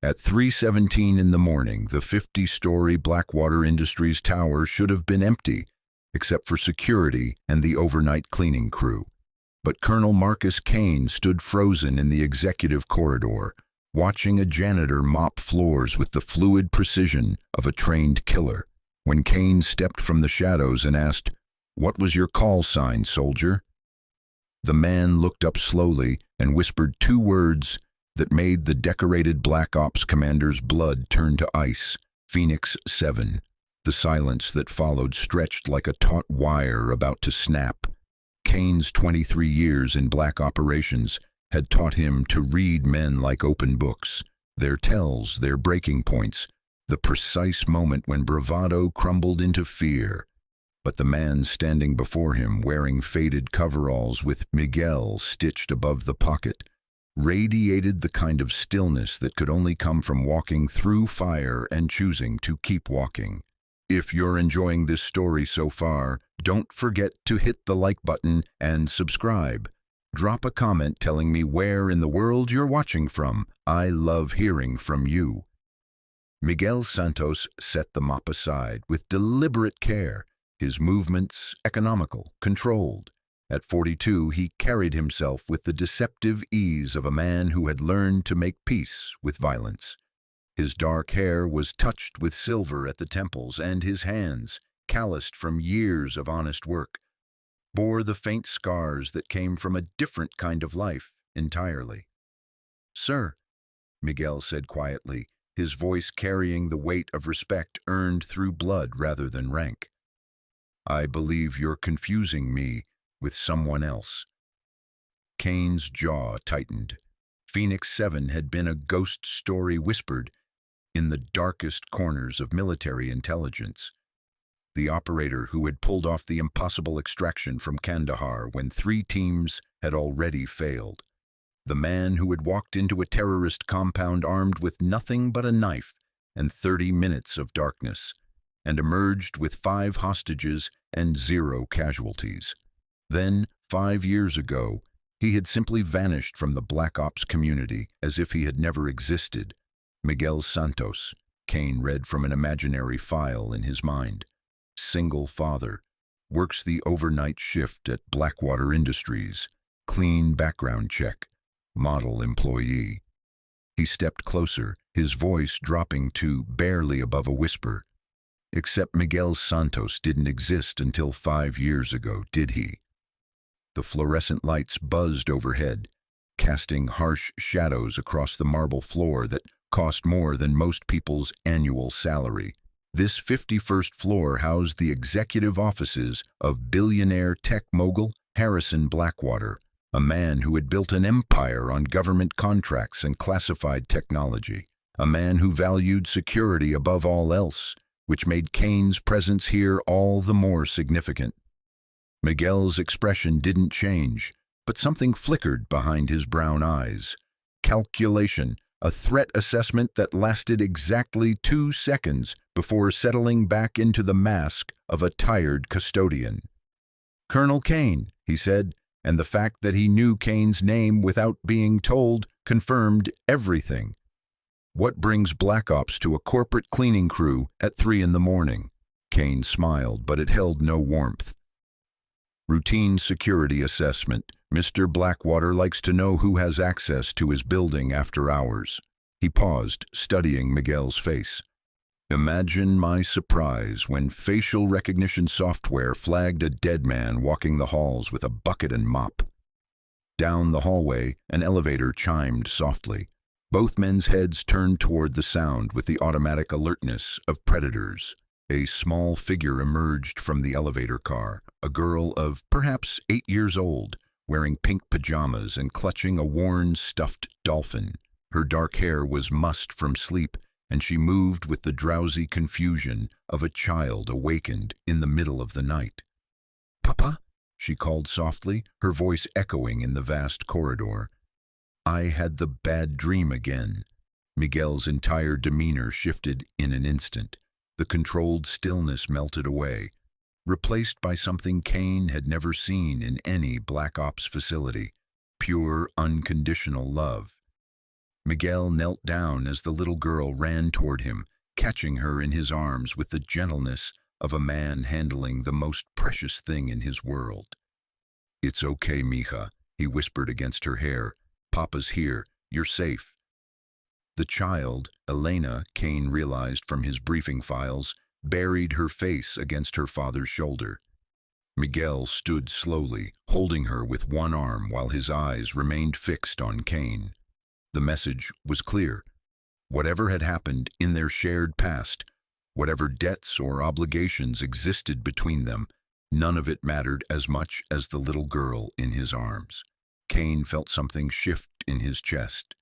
At 3:17 in the morning, the 50-story Blackwater Industries tower should have been empty, except for security and the overnight cleaning crew. But Colonel Marcus Kane stood frozen in the executive corridor, watching a janitor mop floors with the fluid precision of a trained killer. When Kane stepped from the shadows and asked, "What was your call sign, soldier?" The man looked up slowly and whispered two words that made the decorated Black Ops commander's blood turn to ice: Phoenix 7. The silence that followed stretched like a taut wire about to snap. Kane's 23 years in black operations had taught him to read men like open books, their tells, their breaking points, the precise moment when bravado crumbled into fear. But the man standing before him, wearing faded coveralls with Miguel stitched above the pocket, radiated the kind of stillness that could only come from walking through fire and choosing to keep walking. If you're enjoying this story so far, don't forget to hit the like button and subscribe. Drop a comment telling me where in the world you're watching from. I love hearing from you. Miguel Santos set the mop aside with deliberate care, his movements economical, controlled. At 42, he carried himself with the deceptive ease of a man who had learned to make peace with violence. His dark hair was touched with silver at the temples, and his hands, calloused from years of honest work, bore the faint scars that came from a different kind of life entirely. "Sir," Miguel said quietly, his voice carrying the weight of respect earned through blood rather than rank, "I believe you're confusing me with someone else." Kane's jaw tightened. Phoenix 7 had been a ghost story whispered in the darkest corners of military intelligence. The operator who had pulled off the impossible extraction from Kandahar when 3 teams had already failed. The man who had walked into a terrorist compound armed with nothing but a knife and 30 minutes of darkness, and emerged with 5 hostages and 0 casualties. Then, 5 years ago, he had simply vanished from the Black Ops community as if he had never existed. Miguel Santos, Kane read from an imaginary file in his mind. Single father, works the overnight shift at Blackwater Industries, clean background check, model employee. He stepped closer, his voice dropping to barely above a whisper. Except Miguel Santos didn't exist until 5 years ago, did he? The fluorescent lights buzzed overhead, casting harsh shadows across the marble floor that cost more than most people's annual salary. This 51st floor housed the executive offices of billionaire tech mogul Harrison Blackwater, a man who had built an empire on government contracts and classified technology, a man who valued security above all else, which made Kane's presence here all the more significant. Miguel's expression didn't change, but something flickered behind his brown eyes. Calculation, a threat assessment that lasted exactly 2 seconds before settling back into the mask of a tired custodian. "Colonel Kane," he said, and the fact that he knew Kane's name without being told confirmed everything. "What brings Black Ops to a corporate cleaning crew at 3 in the morning?" Kane smiled, but it held no warmth. "Routine security assessment. Mr. Blackwater likes to know who has access to his building after hours." He paused, studying Miguel's face. Imagine my surprise when facial recognition software flagged a dead man walking the halls with a bucket and mop. Down the hallway, an elevator chimed softly. Both men's heads turned toward the sound with the automatic alertness of predators. A small figure emerged from the elevator car, a girl of perhaps 8 years old, wearing pink pajamas and clutching a worn stuffed dolphin. Her dark hair was mussed from sleep, and she moved with the drowsy confusion of a child awakened in the middle of the night. "Papa?" she called softly, her voice echoing in the vast corridor. "I had the bad dream again." Miguel's entire demeanor shifted in an instant. The controlled stillness melted away, replaced by something Kane had never seen in any Black Ops facility: pure, unconditional love. Miguel knelt down as the little girl ran toward him, catching her in his arms with the gentleness of a man handling the most precious thing in his world. "It's okay, mija," he whispered against her hair. "Papa's here. You're safe." The child, Elena, Kane realized from his briefing files, buried her face against her father's shoulder. Miguel stood slowly, holding her with one arm while his eyes remained fixed on Kane. The message was clear. Whatever had happened in their shared past, whatever debts or obligations existed between them, none of it mattered as much as the little girl in his arms. Kane felt something shift in his chest.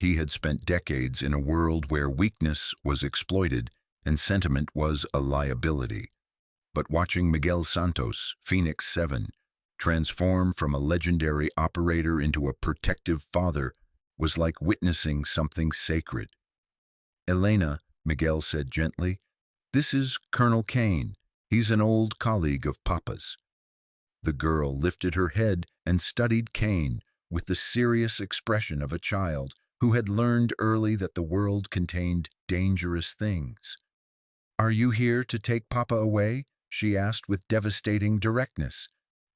He had spent decades in a world where weakness was exploited and sentiment was a liability. But watching Miguel Santos, Phoenix 7, transform from a legendary operator into a protective father was like witnessing something sacred. "Elena," Miguel said gently, "this is Colonel Kane. He's an old colleague of Papa's." The girl lifted her head and studied Kane with the serious expression of a child who had learned early that the world contained dangerous things. "Are you here to take Papa away?" she asked with devastating directness.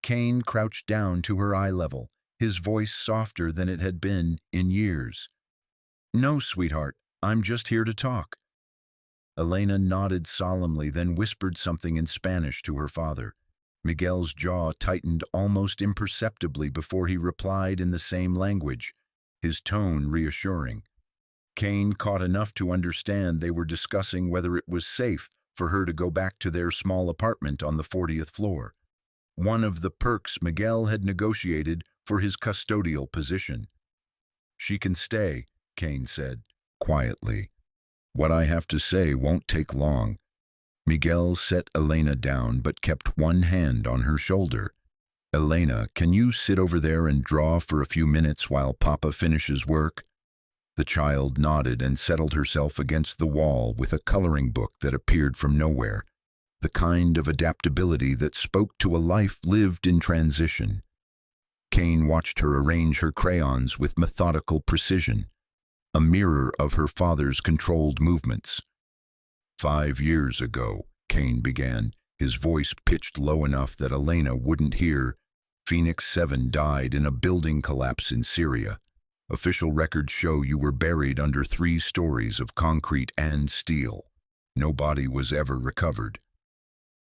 Kane crouched down to her eye level, his voice softer than it had been in years. "No, sweetheart, I'm just here to talk." Elena nodded solemnly, then whispered something in Spanish to her father. Miguel's jaw tightened almost imperceptibly before he replied in the same language, his tone reassuring. Kane caught enough to understand they were discussing whether it was safe for her to go back to their small apartment on the 40th floor, one of the perks Miguel had negotiated for his custodial position. "She can stay," Kane said, quietly. "What I have to say won't take long." Miguel set Elena down but kept one hand on her shoulder. "Elena, can you sit over there and draw for a few minutes while Papa finishes work?" The child nodded and settled herself against the wall with a coloring book that appeared from nowhere, the kind of adaptability that spoke to a life lived in transition. Kane watched her arrange her crayons with methodical precision, a mirror of her father's controlled movements. "5 years ago," Kane began, his voice pitched low enough that Elena wouldn't hear, "Phoenix 7 died in a building collapse in Syria. Official records show you were buried under 3 stories of concrete and steel. No body was ever recovered."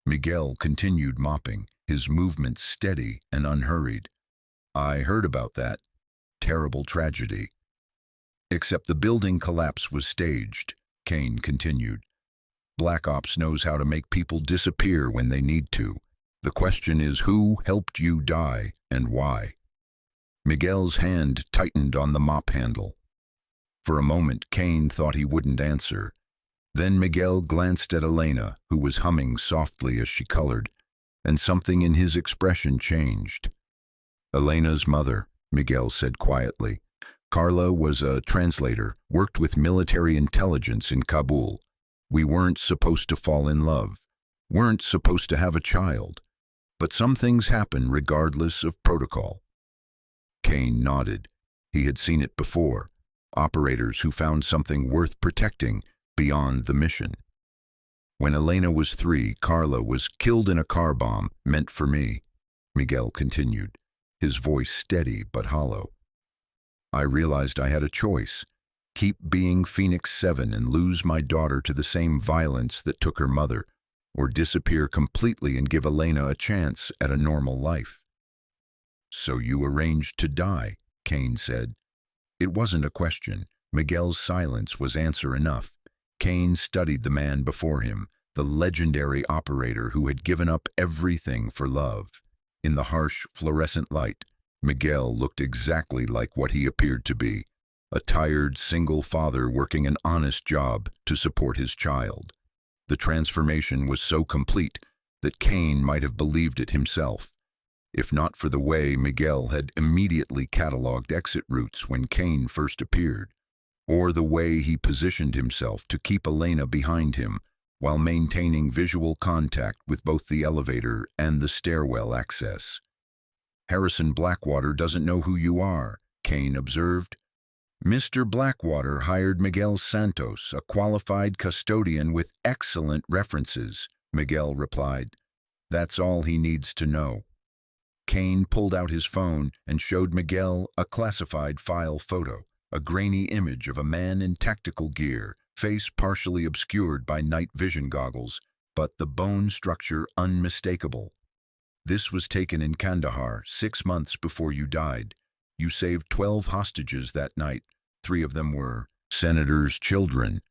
Miguel continued mopping, his movements steady and unhurried. "I heard about that. Terrible tragedy." "Except the building collapse was staged," Kane continued. "Black Ops knows how to make people disappear when they need to. The question is who helped you die and why?" Miguel's hand tightened on the mop handle. For a moment, Kane thought he wouldn't answer. Then Miguel glanced at Elena, who was humming softly as she colored, and something in his expression changed. "Elena's mother," Miguel said quietly. "Carla was a translator, worked with military intelligence in Kabul. We weren't supposed to fall in love, weren't supposed to have a child. But some things happen regardless of protocol." Kane nodded. He had seen it before. Operators who found something worth protecting beyond the mission. "When Elena was 3, Carla was killed in a car bomb meant for me," Miguel continued, his voice steady but hollow. "I realized I had a choice. Keep being Phoenix 7 and lose my daughter to the same violence that took her mother, or disappear completely and give Elena a chance at a normal life." "So you arranged to die," Kane said. It wasn't a question. Miguel's silence was answer enough. Kane studied the man before him, the legendary operator who had given up everything for love. In the harsh, fluorescent light, Miguel looked exactly like what he appeared to be, a tired, single father working an honest job to support his child. The transformation was so complete that Kane might have believed it himself, if not for the way Miguel had immediately cataloged exit routes when Kane first appeared, or the way he positioned himself to keep Elena behind him while maintaining visual contact with both the elevator and the stairwell access. "Harrison Blackwater doesn't know who you are," Kane observed. Mr. Blackwater hired Miguel Santos, a qualified custodian with excellent references, Miguel replied. That's all he needs to know. Kane pulled out his phone and showed Miguel a classified file photo, a grainy image of a man in tactical gear, face partially obscured by night vision goggles, but the bone structure unmistakable. This was taken in Kandahar 6 months before you died. You saved 12 hostages that night. 3 of them were senators' children.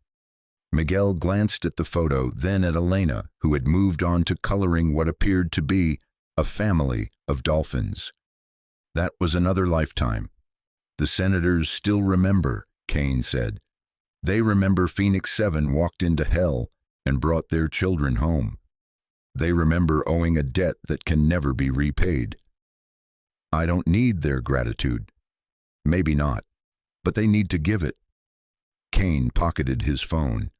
Miguel glanced at the photo, then at Elena, who had moved on to coloring what appeared to be a family of dolphins. That was another lifetime. The senators still remember, Kane said. They remember Phoenix 7 walked into hell and brought their children home. They remember owing a debt that can never be repaid. I don't need their gratitude. Maybe not, but they need to give it. Kane pocketed his phone.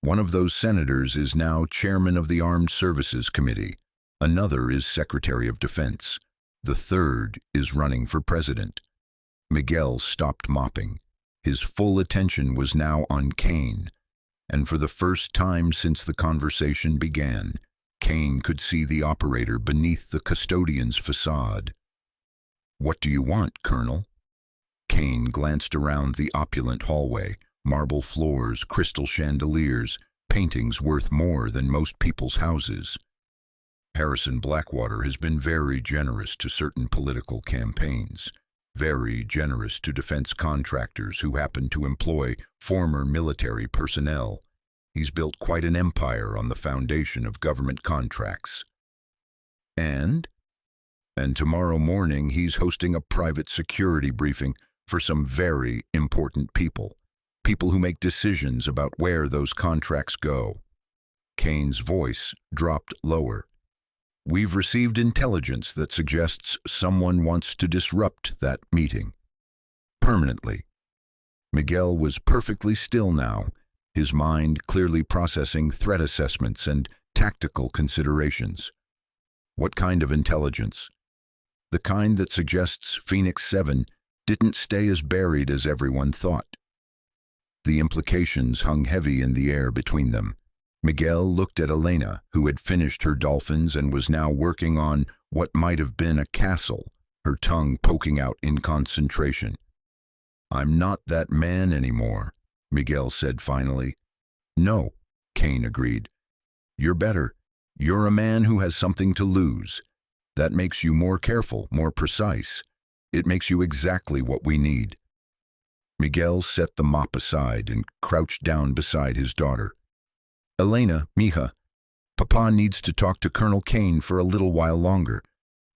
One of those senators is now chairman of the Armed Services Committee. Another is Secretary of Defense. The third is running for president. Miguel stopped mopping. His full attention was now on Kane, and for the first time since the conversation began, Kane could see the operator beneath the custodian's facade. What do you want, Colonel? Kane glanced around the opulent hallway, marble floors, crystal chandeliers, paintings worth more than most people's houses. Harrison Blackwater has been very generous to certain political campaigns, very generous to defense contractors who happen to employ former military personnel. He's built quite an empire on the foundation of government contracts. And tomorrow morning he's hosting a private security briefing for some very important people who make decisions about where those contracts go. Kane's voice dropped lower. We've received intelligence that suggests someone wants to disrupt that meeting. Permanently. Miguel was perfectly still now, his mind clearly processing threat assessments and tactical considerations. What kind of intelligence? The kind that suggests Phoenix 7 didn't stay as buried as everyone thought. The implications hung heavy in the air between them. Miguel looked at Elena, who had finished her dolphins and was now working on what might have been a castle, her tongue poking out in concentration. I'm not that man anymore, Miguel said finally. No, Kane agreed. You're better. You're a man who has something to lose. That makes you more careful, more precise. It makes you exactly what we need. Miguel set the mop aside and crouched down beside his daughter. Elena, mija, Papa needs to talk to Colonel Kane for a little while longer.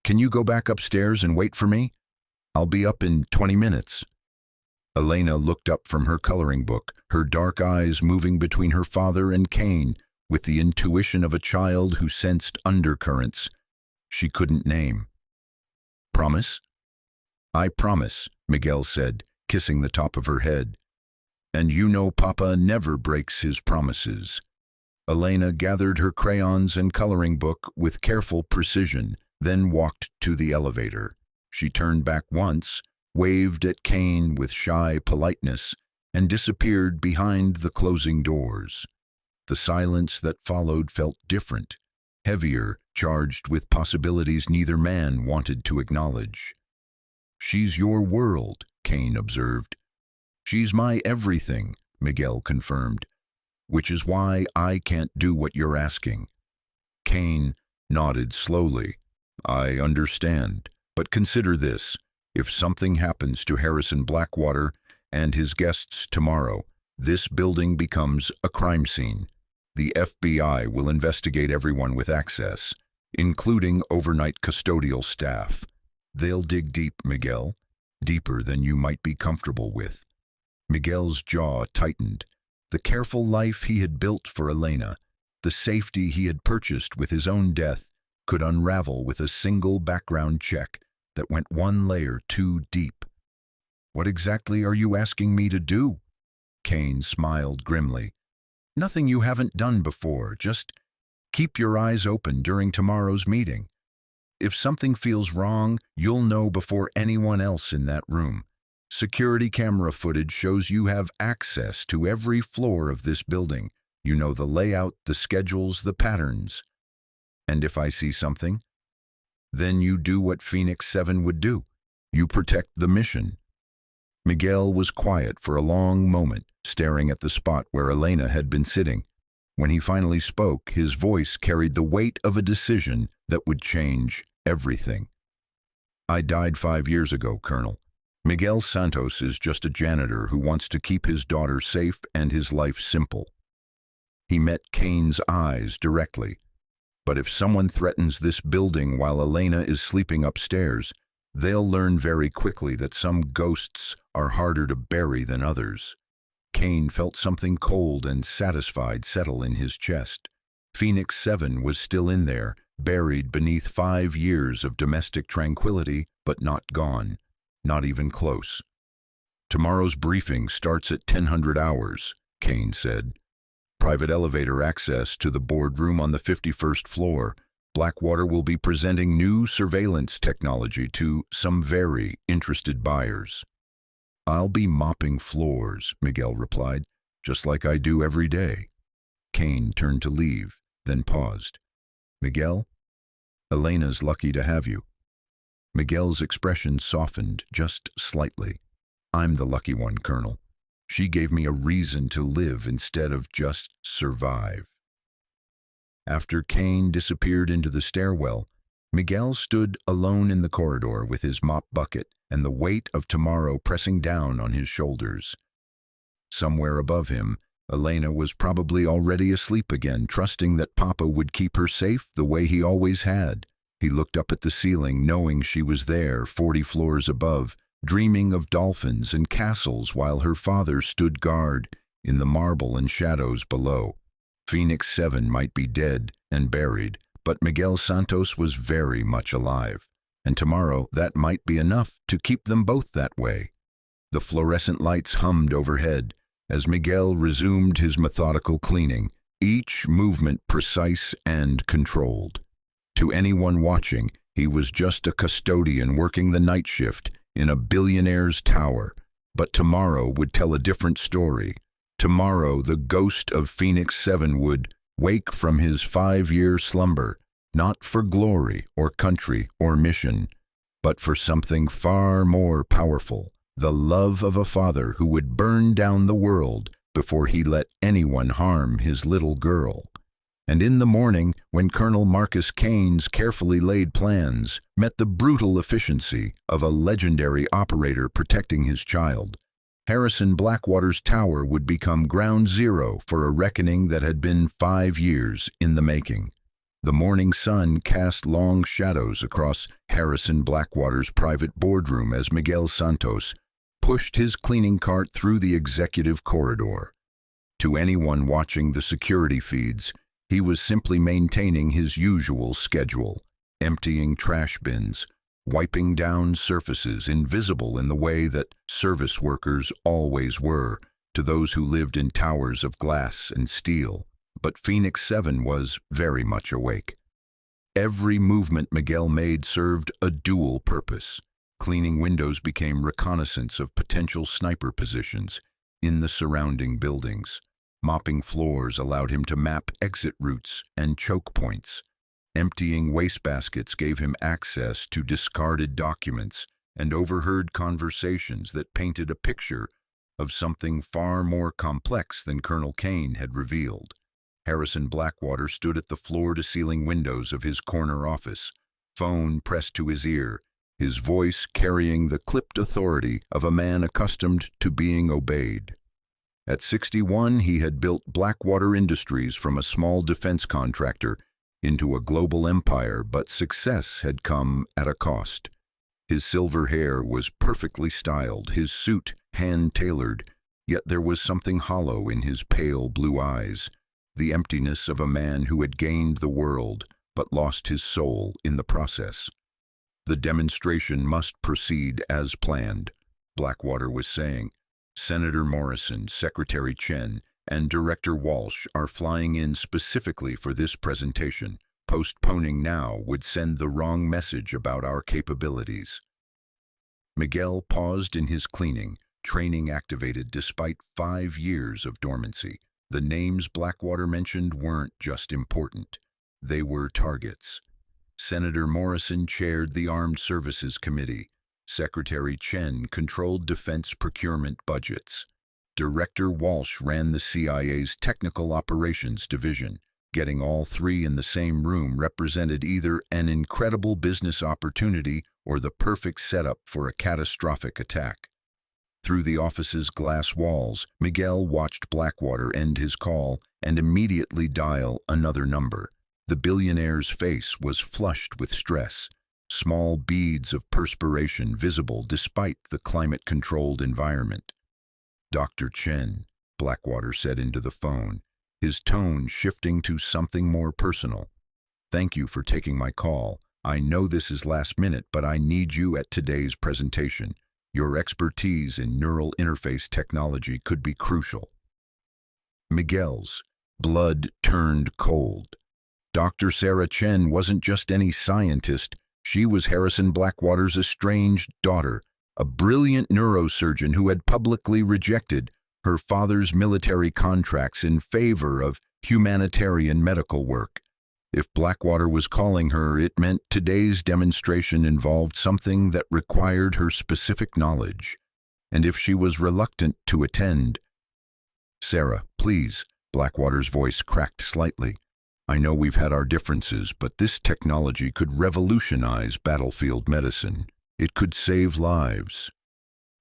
Can you go back upstairs and wait for me? I'll be up in 20 minutes. Elena looked up from her coloring book, her dark eyes moving between her father and Kane with the intuition of a child who sensed undercurrents she couldn't name. Promise? I promise, Miguel said, kissing the top of her head. And you know Papa never breaks his promises. Elena gathered her crayons and coloring book with careful precision, then walked to the elevator. She turned back once, waved at Kane with shy politeness, and disappeared behind the closing doors. The silence that followed felt different, heavier, charged with possibilities neither man wanted to acknowledge. She's your world, Kane observed. She's my everything, Miguel confirmed. Which is why I can't do what you're asking. Kane nodded slowly. I understand, but consider this. If something happens to Harrison Blackwater and his guests tomorrow, this building becomes a crime scene. The FBI will investigate everyone with access, including overnight custodial staff. They'll dig deep, Miguel, deeper than you might be comfortable with. Miguel's jaw tightened. The careful life he had built for Elena, the safety he had purchased with his own death, could unravel with a single background check that went one layer too deep. What exactly are you asking me to do? Kane smiled grimly. Nothing you haven't done before, just keep your eyes open during tomorrow's meeting. If something feels wrong, you'll know before anyone else in that room. Security camera footage shows you have access to every floor of this building. You know the layout, the schedules, the patterns. And if I see something, then you do what Phoenix 7 would do. You protect the mission. Miguel was quiet for a long moment, staring at the spot where Elena had been sitting. When he finally spoke, his voice carried the weight of a decision that would change everything. I died 5 years ago, Colonel. Miguel Santos is just a janitor who wants to keep his daughter safe and his life simple. He met Kane's eyes directly. But if someone threatens this building while Elena is sleeping upstairs, they'll learn very quickly that some ghosts are harder to bury than others. Kane felt something cold and satisfied settle in his chest. Phoenix 7 was still in there, buried beneath 5 years of domestic tranquility, but not gone. Not even close. Tomorrow's briefing starts at 1000 hours, Kane said. Private elevator access to the boardroom on the 51st floor. Blackwater will be presenting new surveillance technology to some very interested buyers. I'll be mopping floors, Miguel replied, just like I do every day. Kane turned to leave, then paused. Miguel, Elena's lucky to have you. Miguel's expression softened just slightly. I'm the lucky one, Colonel. She gave me a reason to live instead of just survive. After Kane disappeared into the stairwell, Miguel stood alone in the corridor with his mop bucket and the weight of tomorrow pressing down on his shoulders. Somewhere above him, Elena was probably already asleep again, trusting that Papa would keep her safe the way he always had. He looked up at the ceiling, knowing she was there, 40 floors above, dreaming of dolphins and castles while her father stood guard in the marble and shadows below. Phoenix 7 might be dead and buried, but Miguel Santos was very much alive, and tomorrow that might be enough to keep them both that way. The fluorescent lights hummed overhead as Miguel resumed his methodical cleaning, each movement precise and controlled. To anyone watching, he was just a custodian working the night shift in a billionaire's tower, but tomorrow would tell a different story. Tomorrow, the ghost of Phoenix 7 would wake from his 5-year slumber, not for glory or country or mission, but for something far more powerful, the love of a father who would burn down the world before he let anyone harm his little girl. And in the morning, when Colonel Marcus Kane's carefully laid plans met the brutal efficiency of a legendary operator protecting his child, Harrison Blackwater's tower would become ground zero for a reckoning that had been 5 years in the making. The morning sun cast long shadows across Harrison Blackwater's private boardroom as Miguel Santos pushed his cleaning cart through the executive corridor. To anyone watching the security feeds, he was simply maintaining his usual schedule, emptying trash bins, wiping down surfaces invisible in the way that service workers always were to those who lived in towers of glass and steel. But Phoenix 7 was very much awake. Every movement Miguel made served a dual purpose. Cleaning windows became reconnaissance of potential sniper positions in the surrounding buildings. Mopping floors allowed him to map exit routes and choke points. Emptying wastebaskets gave him access to discarded documents and overheard conversations that painted a picture of something far more complex than Colonel Kane had revealed. Harrison Blackwater stood at the floor-to-ceiling windows of his corner office, phone pressed to his ear, his voice carrying the clipped authority of a man accustomed to being obeyed. At 61, he had built Blackwater Industries from a small defense contractor into a global empire, but success had come at a cost. His silver hair was perfectly styled, his suit hand-tailored, yet there was something hollow in his pale blue eyes, the emptiness of a man who had gained the world but lost his soul in the process. The demonstration must proceed as planned, Blackwater was saying. Senator Morrison, Secretary Chen, and Director Walsh are flying in specifically for this presentation. Postponing now would send the wrong message about our capabilities. Miguel paused in his cleaning, training activated despite 5 years of dormancy. The names Blackwater mentioned weren't just important. They were targets. Senator Morrison chaired the Armed Services Committee. Secretary Chen controlled defense procurement budgets. Director Walsh ran the CIA's Technical Operations Division. Getting all three in the same room represented either an incredible business opportunity or the perfect setup for a catastrophic attack. Through the office's glass walls, Miguel watched Blackwater end his call and immediately dial another number. The billionaire's face was flushed with stress, small beads of perspiration visible despite the climate-controlled environment. "Dr. Chen," Blackwater said into the phone, his tone shifting to something more personal. "Thank you for taking my call. I know this is last minute, but I need you at today's presentation. Your expertise in neural interface technology could be crucial." Miguel's blood turned cold. Dr. Sarah Chen wasn't just any scientist. She was Harrison Blackwater's estranged daughter, a brilliant neurosurgeon who had publicly rejected her father's military contracts in favor of humanitarian medical work. If Blackwater was calling her, it meant today's demonstration involved something that required her specific knowledge. And if she was reluctant to attend— "Sarah, please," Blackwater's voice cracked slightly. "I know we've had our differences, but this technology could revolutionize battlefield medicine. It could save lives."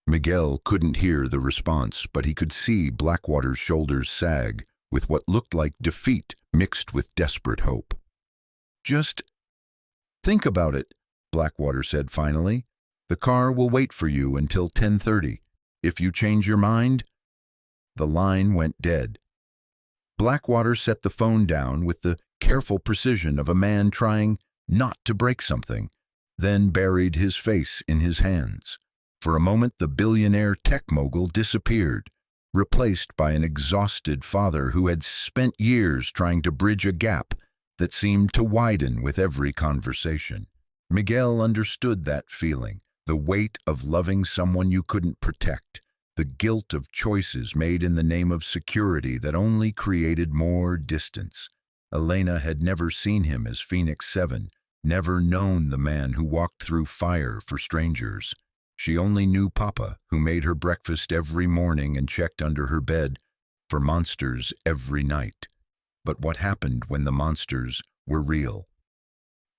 Miguel couldn't hear the response, but he could see Blackwater's shoulders sag with what looked like defeat mixed with desperate hope. "Just think about it," Blackwater said finally. "The car will wait for you until 10:30. If you change your mind—" The line went dead. Blackwater set the phone down with the careful precision of a man trying not to break something, then buried his face in his hands. For a moment, the billionaire tech mogul disappeared, replaced by an exhausted father who had spent years trying to bridge a gap that seemed to widen with every conversation. Miguel understood that feeling, the weight of loving someone you couldn't protect, the guilt of choices made in the name of security that only created more distance. Elena had never seen him as Phoenix 7, never known the man who walked through fire for strangers. She only knew Papa, who made her breakfast every morning and checked under her bed for monsters every night. But what happened when the monsters were real?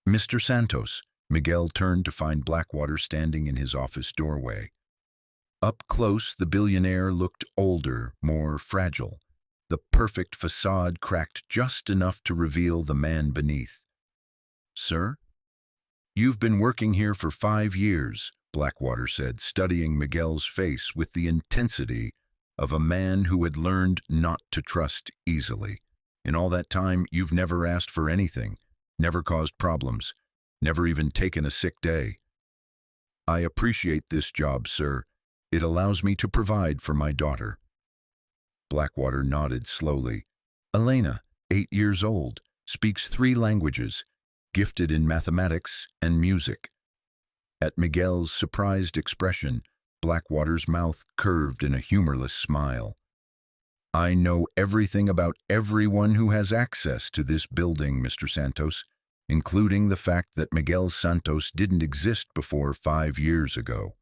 "Mr. Santos," Miguel turned to find Blackwater standing in his office doorway. Up close, the billionaire looked older, more fragile. The perfect facade cracked just enough to reveal the man beneath. "Sir? You've been working here for 5 years, Blackwater said, studying Miguel's face with the intensity of a man who had learned not to trust easily. "In all that time, you've never asked for anything, never caused problems, never even taken a sick day." "I appreciate this job, sir. It allows me to provide for my daughter." Blackwater nodded slowly. "Elena, 8 years old, speaks 3 languages, gifted in mathematics and music." At Miguel's surprised expression, Blackwater's mouth curved in a humorless smile. "I know everything about everyone who has access to this building, Mr. Santos, including the fact that Miguel Santos didn't exist before 5 years ago."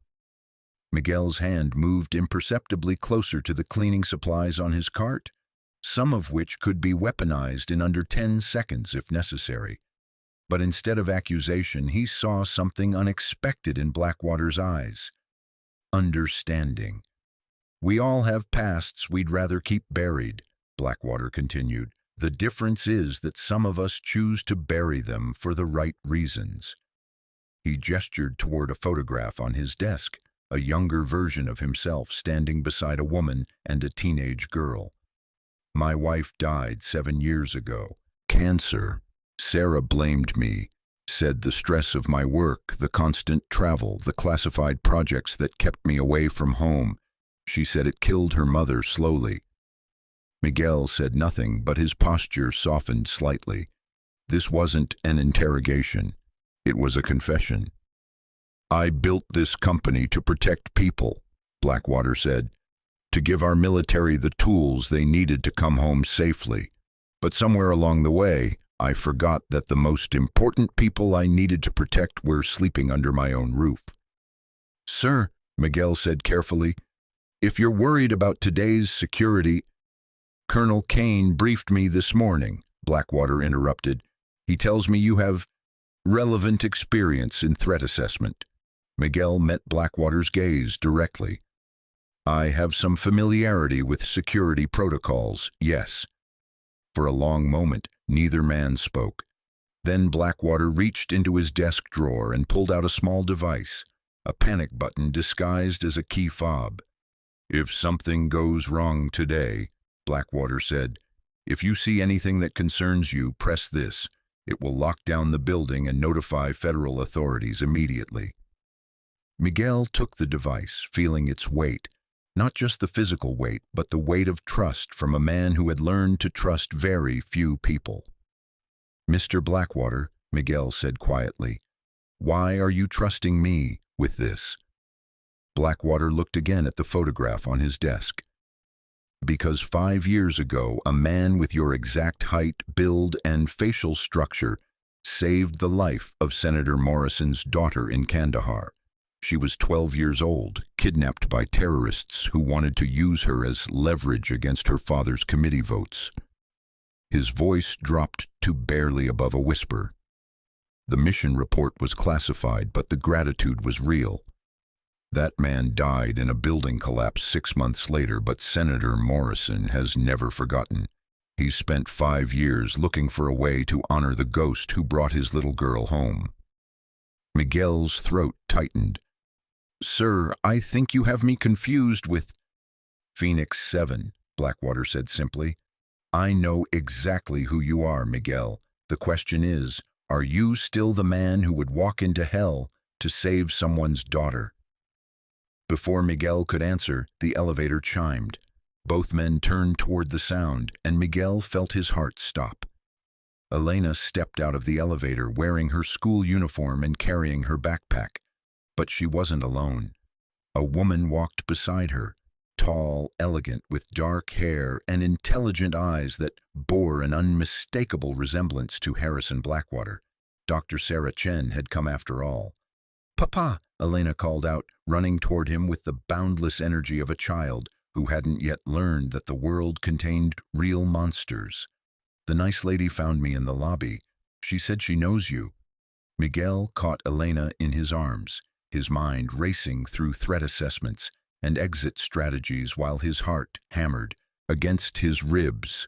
Miguel's hand moved imperceptibly closer to the cleaning supplies on his cart, some of which could be weaponized in under 10 seconds if necessary. But instead of accusation, he saw something unexpected in Blackwater's eyes. Understanding. "We all have pasts we'd rather keep buried," Blackwater continued. "The difference is that some of us choose to bury them for the right reasons." He gestured toward a photograph on his desk, a younger version of himself standing beside a woman and a teenage girl. "My wife died 7 years ago. Cancer. Sarah blamed me, said the stress of my work, the constant travel, the classified projects that kept me away from home. She said it killed her mother slowly." Miguel said nothing, but his posture softened slightly. This wasn't an interrogation. It was a confession. I built this company to protect people, Blackwater said, to give our military the tools they needed to come home safely. But somewhere along the way, I forgot that the most important people I needed to protect were sleeping under my own roof. Sir, Miguel said carefully, if you're worried about today's security— Colonel Kane briefed me this morning, Blackwater interrupted. He tells me you have relevant experience in threat assessment. Miguel met Blackwater's gaze directly. I have some familiarity with security protocols, yes. For a long moment, neither man spoke. Then Blackwater reached into his desk drawer and pulled out a small device, a panic button disguised as a key fob. If something goes wrong today, Blackwater said, if you see anything that concerns you, press this. It will lock down the building and notify federal authorities immediately. Miguel took the device, feeling its weight, not just the physical weight, but the weight of trust from a man who had learned to trust very few people. Mr. Blackwater, Miguel said quietly, why are you trusting me with this? Blackwater looked again at the photograph on his desk. Because 5 years ago, a man with your exact height, build, and facial structure saved the life of Senator Morrison's daughter in Kandahar. She was 12 years old, kidnapped by terrorists who wanted to use her as leverage against her father's committee votes. His voice dropped to barely above a whisper. The mission report was classified, but the gratitude was real. That man died in a building collapse 6 months later, but Senator Morrison has never forgotten. He's spent 5 years looking for a way to honor the ghost who brought his little girl home. Miguel's throat tightened. Sir, I think you have me confused with— Phoenix 7, Blackwater said simply. I know exactly who you are, Miguel. The question is, are you still the man who would walk into hell to save someone's daughter? Before Miguel could answer, the elevator chimed. Both men turned toward the sound, and Miguel felt his heart stop. Elena stepped out of the elevator wearing her school uniform and carrying her backpack. But she wasn't alone. A woman walked beside her, tall, elegant, with dark hair and intelligent eyes that bore an unmistakable resemblance to Harrison Blackwater. Dr. Sarah Chen had come after all. Papa, Elena called out, running toward him with the boundless energy of a child who hadn't yet learned that the world contained real monsters. The nice lady found me in the lobby. She said she knows you. Miguel caught Elena in his arms, his mind racing through threat assessments and exit strategies while his heart hammered against his ribs.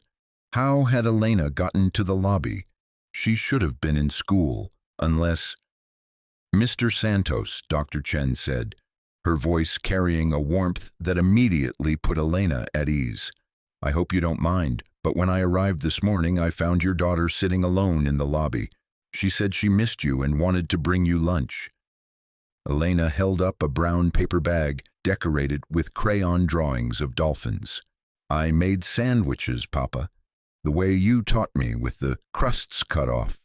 How had Elena gotten to the lobby? She should have been in school, unless— Mr. Santos, Dr. Chen said, her voice carrying a warmth that immediately put Elena at ease. I hope you don't mind, but when I arrived this morning, I found your daughter sitting alone in the lobby. She said she missed you and wanted to bring you lunch. Elena held up a brown paper bag decorated with crayon drawings of dolphins. I made sandwiches, Papa, the way you taught me, with the crusts cut off.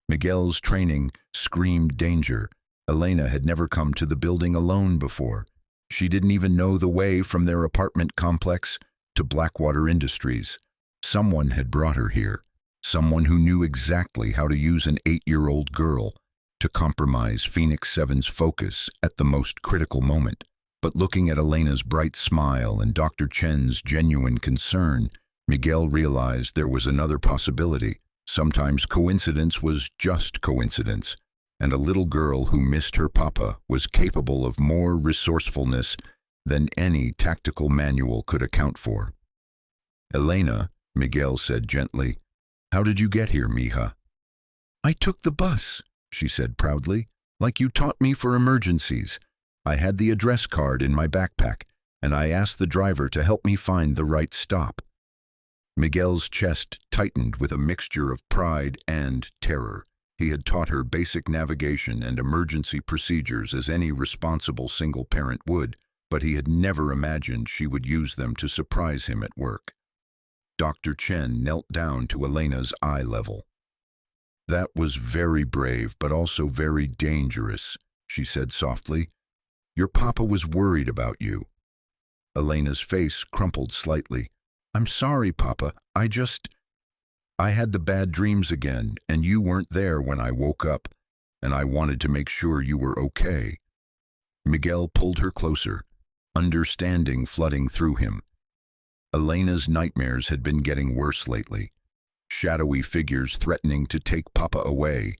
Miguel's training screamed danger. Elena had never come to the building alone before. She didn't even know the way from their apartment complex to Blackwater Industries. Someone had brought her here, someone who knew exactly how to use an 8-year-old girl to compromise Phoenix 7's focus at the most critical moment. But looking at Elena's bright smile and Dr. Chen's genuine concern, Miguel realized there was another possibility. Sometimes coincidence was just coincidence, and a little girl who missed her papa was capable of more resourcefulness than any tactical manual could account for. Elena, Miguel said gently, how did you get here, mija? I took the bus, she said proudly, like you taught me for emergencies. I had the address card in my backpack, and I asked the driver to help me find the right stop. Miguel's chest tightened with a mixture of pride and terror. He had taught her basic navigation and emergency procedures as any responsible single parent would, but he had never imagined she would use them to surprise him at work. Dr. Chen knelt down to Elena's eye level. That was very brave, but also very dangerous. she said softly. Your papa was worried about you. Elena's face crumpled slightly. I'm sorry, Papa. I had the bad dreams again, and you weren't there when I woke up, and I wanted to make sure you were okay. Miguel pulled her closer, understanding flooding through him. Elena's nightmares had been getting worse lately, shadowy figures threatening to take Papa away,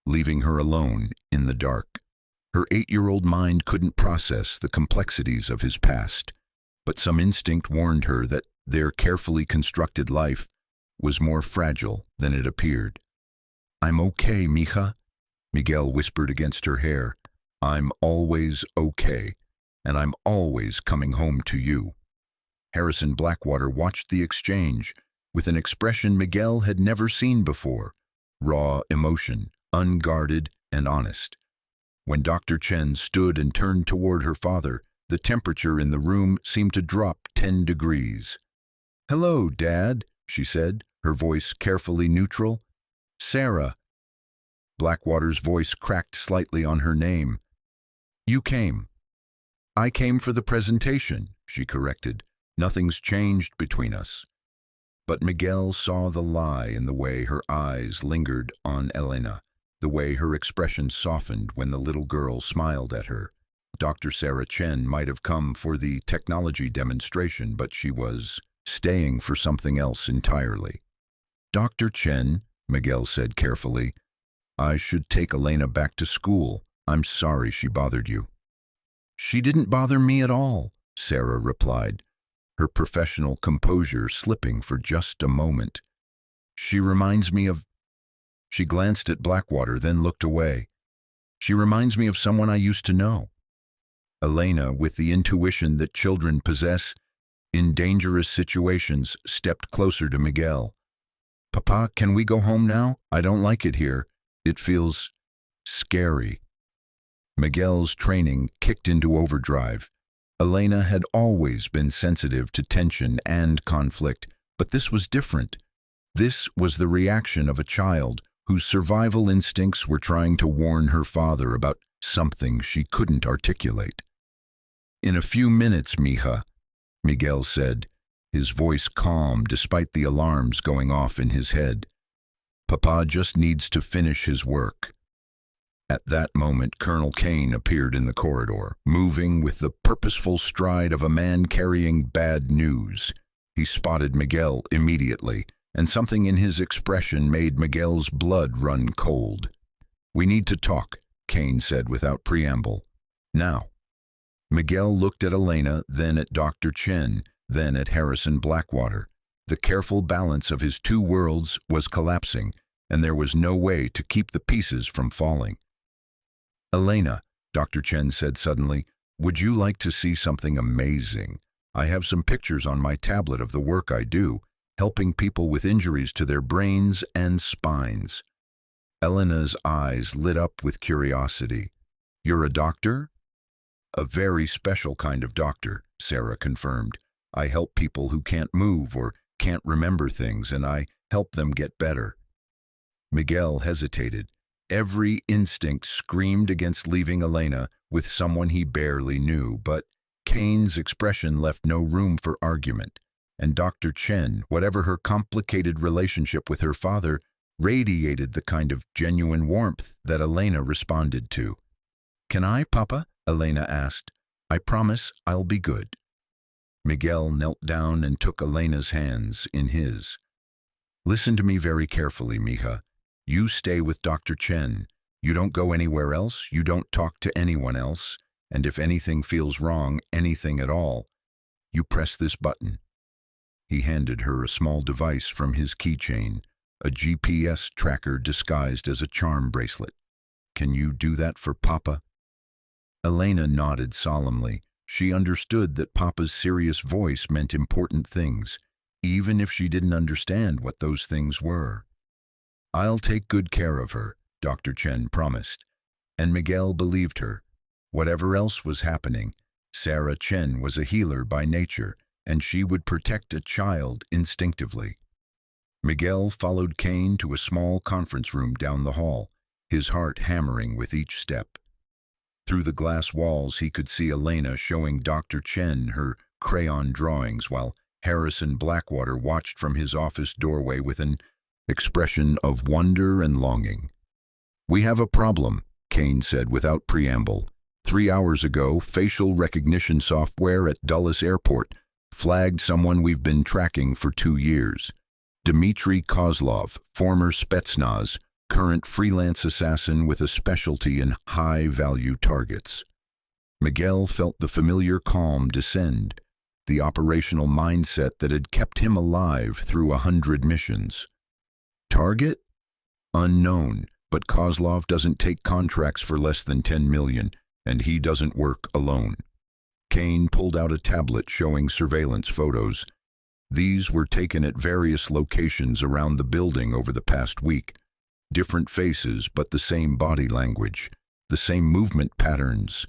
leaving her alone in the dark. Her 8-year-old mind couldn't process the complexities of his past, but some instinct warned her that their carefully constructed life was more fragile than it appeared. I'm okay, mija, Miguel whispered against her hair. I'm always okay, and I'm always coming home to you. Harrison Blackwater watched the exchange with an expression Miguel had never seen before, raw emotion, unguarded and honest. When Dr. Chen stood and turned toward her father, the temperature in the room seemed to drop 10 degrees. Hello, Dad, she said, her voice carefully neutral. Sarah. Blackwater's voice cracked slightly on her name. You came. I came for the presentation, she corrected. Nothing's changed between us. But Miguel saw the lie in the way her eyes lingered on Elena, the way her expression softened when the little girl smiled at her. Dr. Sarah Chen might have come for the technology demonstration, but she was staying for something else entirely. Dr. Chen, Miguel said carefully, I should take Elena back to school. I'm sorry she bothered you. She didn't bother me at all, Sarah replied, her professional composure slipping for just a moment. She reminds me of... She glanced at Blackwater, then looked away. She reminds me of someone I used to know. Elena, with the intuition that children possess in dangerous situations, stepped closer to Miguel. Papa, can we go home now? I don't like it here. It feels scary. Miguel's training kicked into overdrive. Elena had always been sensitive to tension and conflict, but this was different. This was the reaction of a child whose survival instincts were trying to warn her father about something she couldn't articulate. In a few minutes, mija, Miguel said, his voice calm despite the alarms going off in his head. Papa just needs to finish his work. At that moment, Colonel Kane appeared in the corridor, moving with the purposeful stride of a man carrying bad news. He spotted Miguel immediately, and something in his expression made Miguel's blood run cold. We need to talk, Kane said without preamble. Now. Miguel looked at Elena, then at Dr. Chen, then at Harrison Blackwater. The careful balance of his two worlds was collapsing, and there was no way to keep the pieces from falling. Elena, Dr. Chen said suddenly, would you like to see something amazing? I have some pictures on my tablet of the work I do, helping people with injuries to their brains and spines. Elena's eyes lit up with curiosity. You're a doctor? A very special kind of doctor, Sarah confirmed. I help people who can't move or can't remember things, and I help them get better. Miguel hesitated. Every instinct screamed against leaving Elena with someone he barely knew, but Kane's expression left no room for argument, and Dr. Chen, whatever her complicated relationship with her father, radiated the kind of genuine warmth that Elena responded to. Can I, Papa? Elena asked. I promise I'll be good. Miguel knelt down and took Elena's hands in his. Listen to me very carefully, mija. You stay with Dr. Chen. You don't go anywhere else, you don't talk to anyone else, and if anything feels wrong, anything at all, you press this button. He handed her a small device from his keychain, a GPS tracker disguised as a charm bracelet. Can you do that for Papa? Elena nodded solemnly. She understood that Papa's serious voice meant important things, even if she didn't understand what those things were. I'll take good care of her, Dr. Chen promised, and Miguel believed her. Whatever else was happening, Sarah Chen was a healer by nature, and she would protect a child instinctively. Miguel followed Kane to a small conference room down the hall, his heart hammering with each step. Through the glass walls, he could see Elena showing Dr. Chen her crayon drawings while Harrison Blackwater watched from his office doorway with an expression of wonder and longing. "We have a problem," Kane said without preamble. 3 hours ago, facial recognition software at Dulles Airport flagged someone we've been tracking for 2 years. Dmitry Kozlov, former Spetsnaz, current freelance assassin with a specialty in high-value targets. Miguel felt the familiar calm descend, the operational mindset that had kept him alive through 100 missions. Target? Unknown, but Kozlov doesn't take contracts for less than 10 million, and he doesn't work alone. Kane pulled out a tablet showing surveillance photos. These were taken at various locations around the building over the past week. Different faces, but the same body language, the same movement patterns.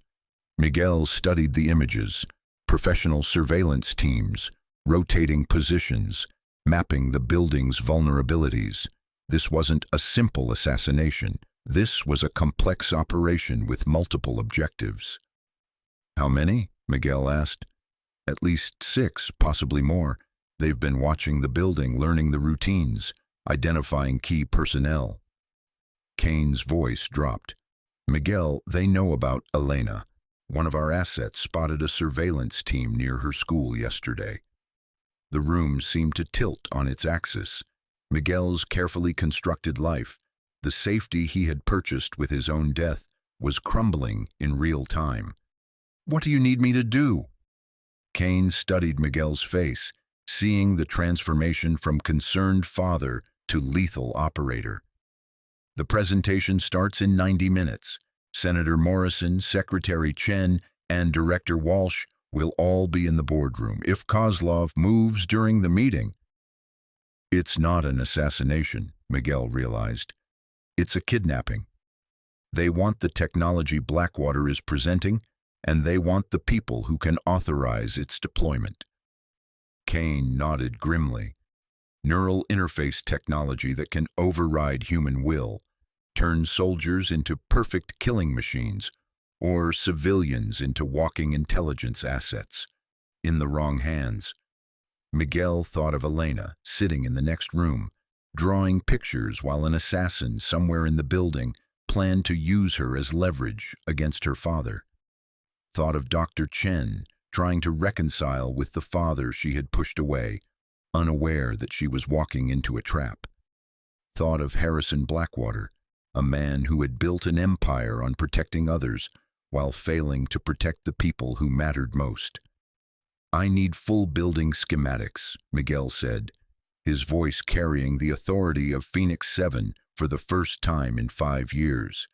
Miguel studied the images, professional surveillance teams, rotating positions, mapping the building's vulnerabilities. This wasn't a simple assassination. This was a complex operation with multiple objectives. "How many?" Miguel asked. "At least 6, possibly more. They've been watching the building, learning the routines, identifying key personnel." Kane's voice dropped. "Miguel, they know about Elena. One of our assets spotted a surveillance team near her school yesterday." The room seemed to tilt on its axis. Miguel's carefully constructed life, the safety he had purchased with his own death, was crumbling in real time. "What do you need me to do?" Kane studied Miguel's face, seeing the transformation from concerned father to lethal operator. "The presentation starts in 90 minutes. Senator Morrison, Secretary Chen, and Director Walsh will all be in the boardroom. If Kozlov moves during the meeting..." "It's not an assassination," Miguel realized. "It's a kidnapping. They want the technology Blackwater is presenting, and they want the people who can authorize its deployment." Kane nodded grimly. Neural interface technology that can override human will, turn soldiers into perfect killing machines, or civilians into walking intelligence assets. In the wrong hands. Miguel thought of Elena, sitting in the next room, drawing pictures while an assassin somewhere in the building planned to use her as leverage against her father. Thought of Dr. Chen, trying to reconcile with the father she had pushed away, unaware that she was walking into a trap. Thought of Harrison Blackwater, a man who had built an empire on protecting others while failing to protect the people who mattered most. "I need full building schematics," Miguel said, his voice carrying the authority of Phoenix 7 for the first time in 5 years.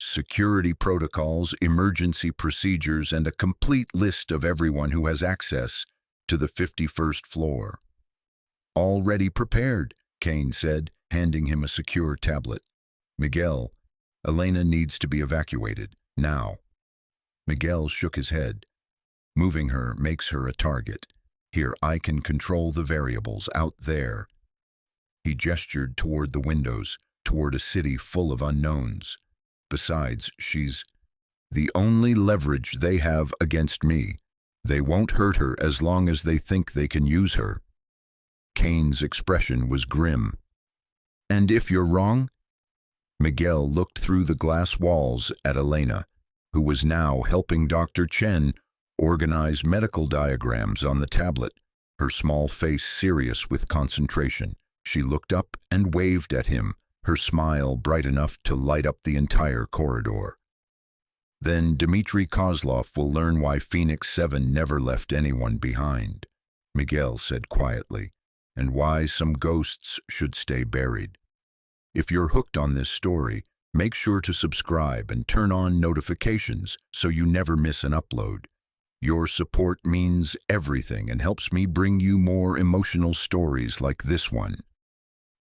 "Security protocols, emergency procedures, and a complete list of everyone who has access to the 51st floor." "Already prepared," Kane said, handing him a secure tablet. "Miguel, Elena needs to be evacuated, now." Miguel shook his head. "Moving her makes her a target. Here, I can control the variables out there." He gestured toward the windows, toward a city full of unknowns. "Besides, she's the only leverage they have against me. They won't hurt her as long as they think they can use her." Kane's expression was grim. "And if you're wrong?" Miguel looked through the glass walls at Elena, who was now helping Dr. Chen organize medical diagrams on the tablet, her small face serious with concentration. She looked up and waved at him, her smile bright enough to light up the entire corridor. "Then Dmitry Kozlov will learn why Phoenix 7 never left anyone behind," Miguel said quietly, "and why some ghosts should stay buried. If you're hooked on this story, make sure to subscribe and turn on notifications so you never miss an upload. Your support means everything and helps me bring you more emotional stories like this one."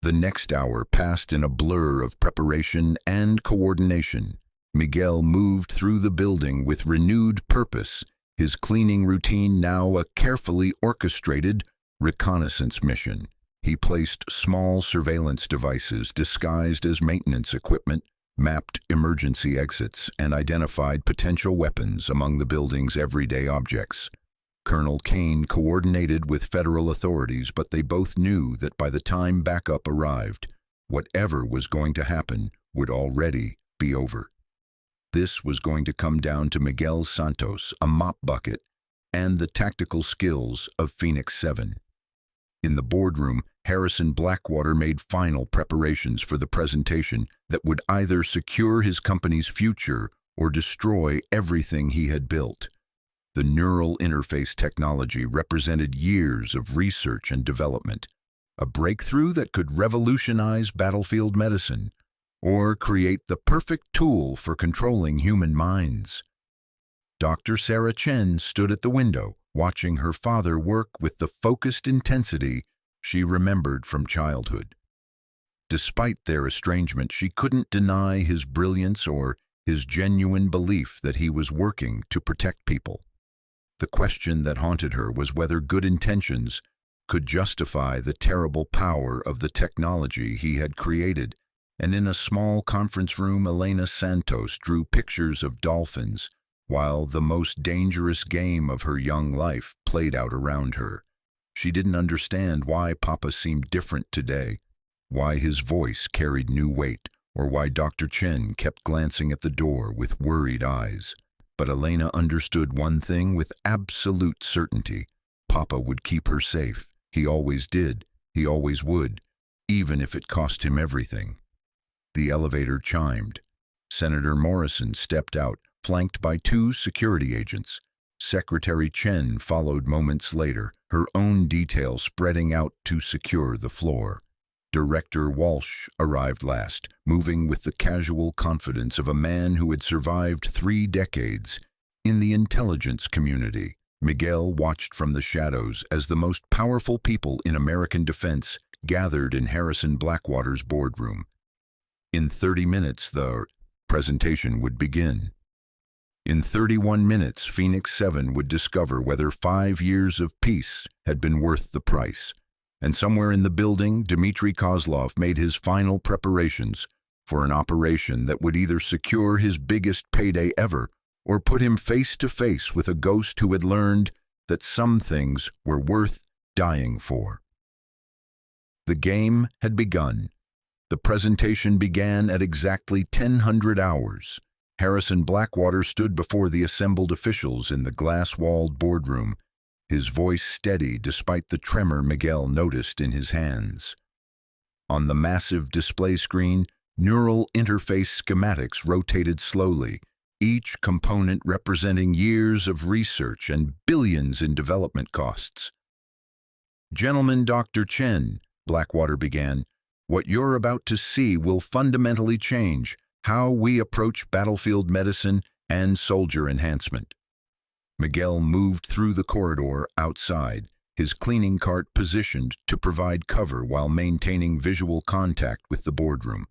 The next hour passed in a blur of preparation and coordination. Miguel moved through the building with renewed purpose, his cleaning routine now a carefully orchestrated reconnaissance mission. He placed small surveillance devices disguised as maintenance equipment mapped emergency exits, and identified potential weapons among the building's everyday objects. Colonel Kane coordinated with federal authorities, but they both knew that by the time backup arrived, whatever was going to happen would already be over. This was going to come down to Miguel Santos, a mop bucket, and the tactical skills of Phoenix 7. In the boardroom, Harrison Blackwater made final preparations for the presentation that would either secure his company's future or destroy everything he had built. The neural interface technology represented years of research and development, a breakthrough that could revolutionize battlefield medicine or create the perfect tool for controlling human minds. Dr. Sarah Chen stood at the window, watching her father work with the focused intensity she remembered from childhood. Despite their estrangement, she couldn't deny his brilliance or his genuine belief that he was working to protect people. The question that haunted her was whether good intentions could justify the terrible power of the technology he had created, and in a small conference room, Elena Santos drew pictures of dolphins while the most dangerous game of her young life played out around her. She didn't understand why Papa seemed different today, why his voice carried new weight, or why Dr. Chen kept glancing at the door with worried eyes. But Elena understood one thing with absolute certainty. Papa would keep her safe. He always did. He always would, even if it cost him everything. The elevator chimed. Senator Morrison stepped out, flanked by 2 security agents. Secretary Chen followed moments later, her own detail spreading out to secure the floor. Director Walsh arrived last, moving with the casual confidence of a man who had survived 3 decades in the intelligence community. Miguel watched from the shadows as the most powerful people in American defense gathered in Harrison Blackwater's boardroom. In 30 minutes, the presentation would begin. In 31 minutes, Phoenix 7 would discover whether 5 years of peace had been worth the price. And somewhere in the building, Dmitry Kozlov made his final preparations for an operation that would either secure his biggest payday ever or put him face to face with a ghost who had learned that some things were worth dying for. The game had begun. The presentation began at exactly 1000 hours. Harrison Blackwater stood before the assembled officials in the glass-walled boardroom, his voice steady despite the tremor Miguel noticed in his hands. On the massive display screen, neural interface schematics rotated slowly, each component representing years of research and billions in development costs. "Gentlemen, Dr. Chen," Blackwater began, "what you're about to see will fundamentally change how we approach battlefield medicine and soldier enhancement." Miguel moved through the corridor outside, his cleaning cart positioned to provide cover while maintaining visual contact with the boardroom.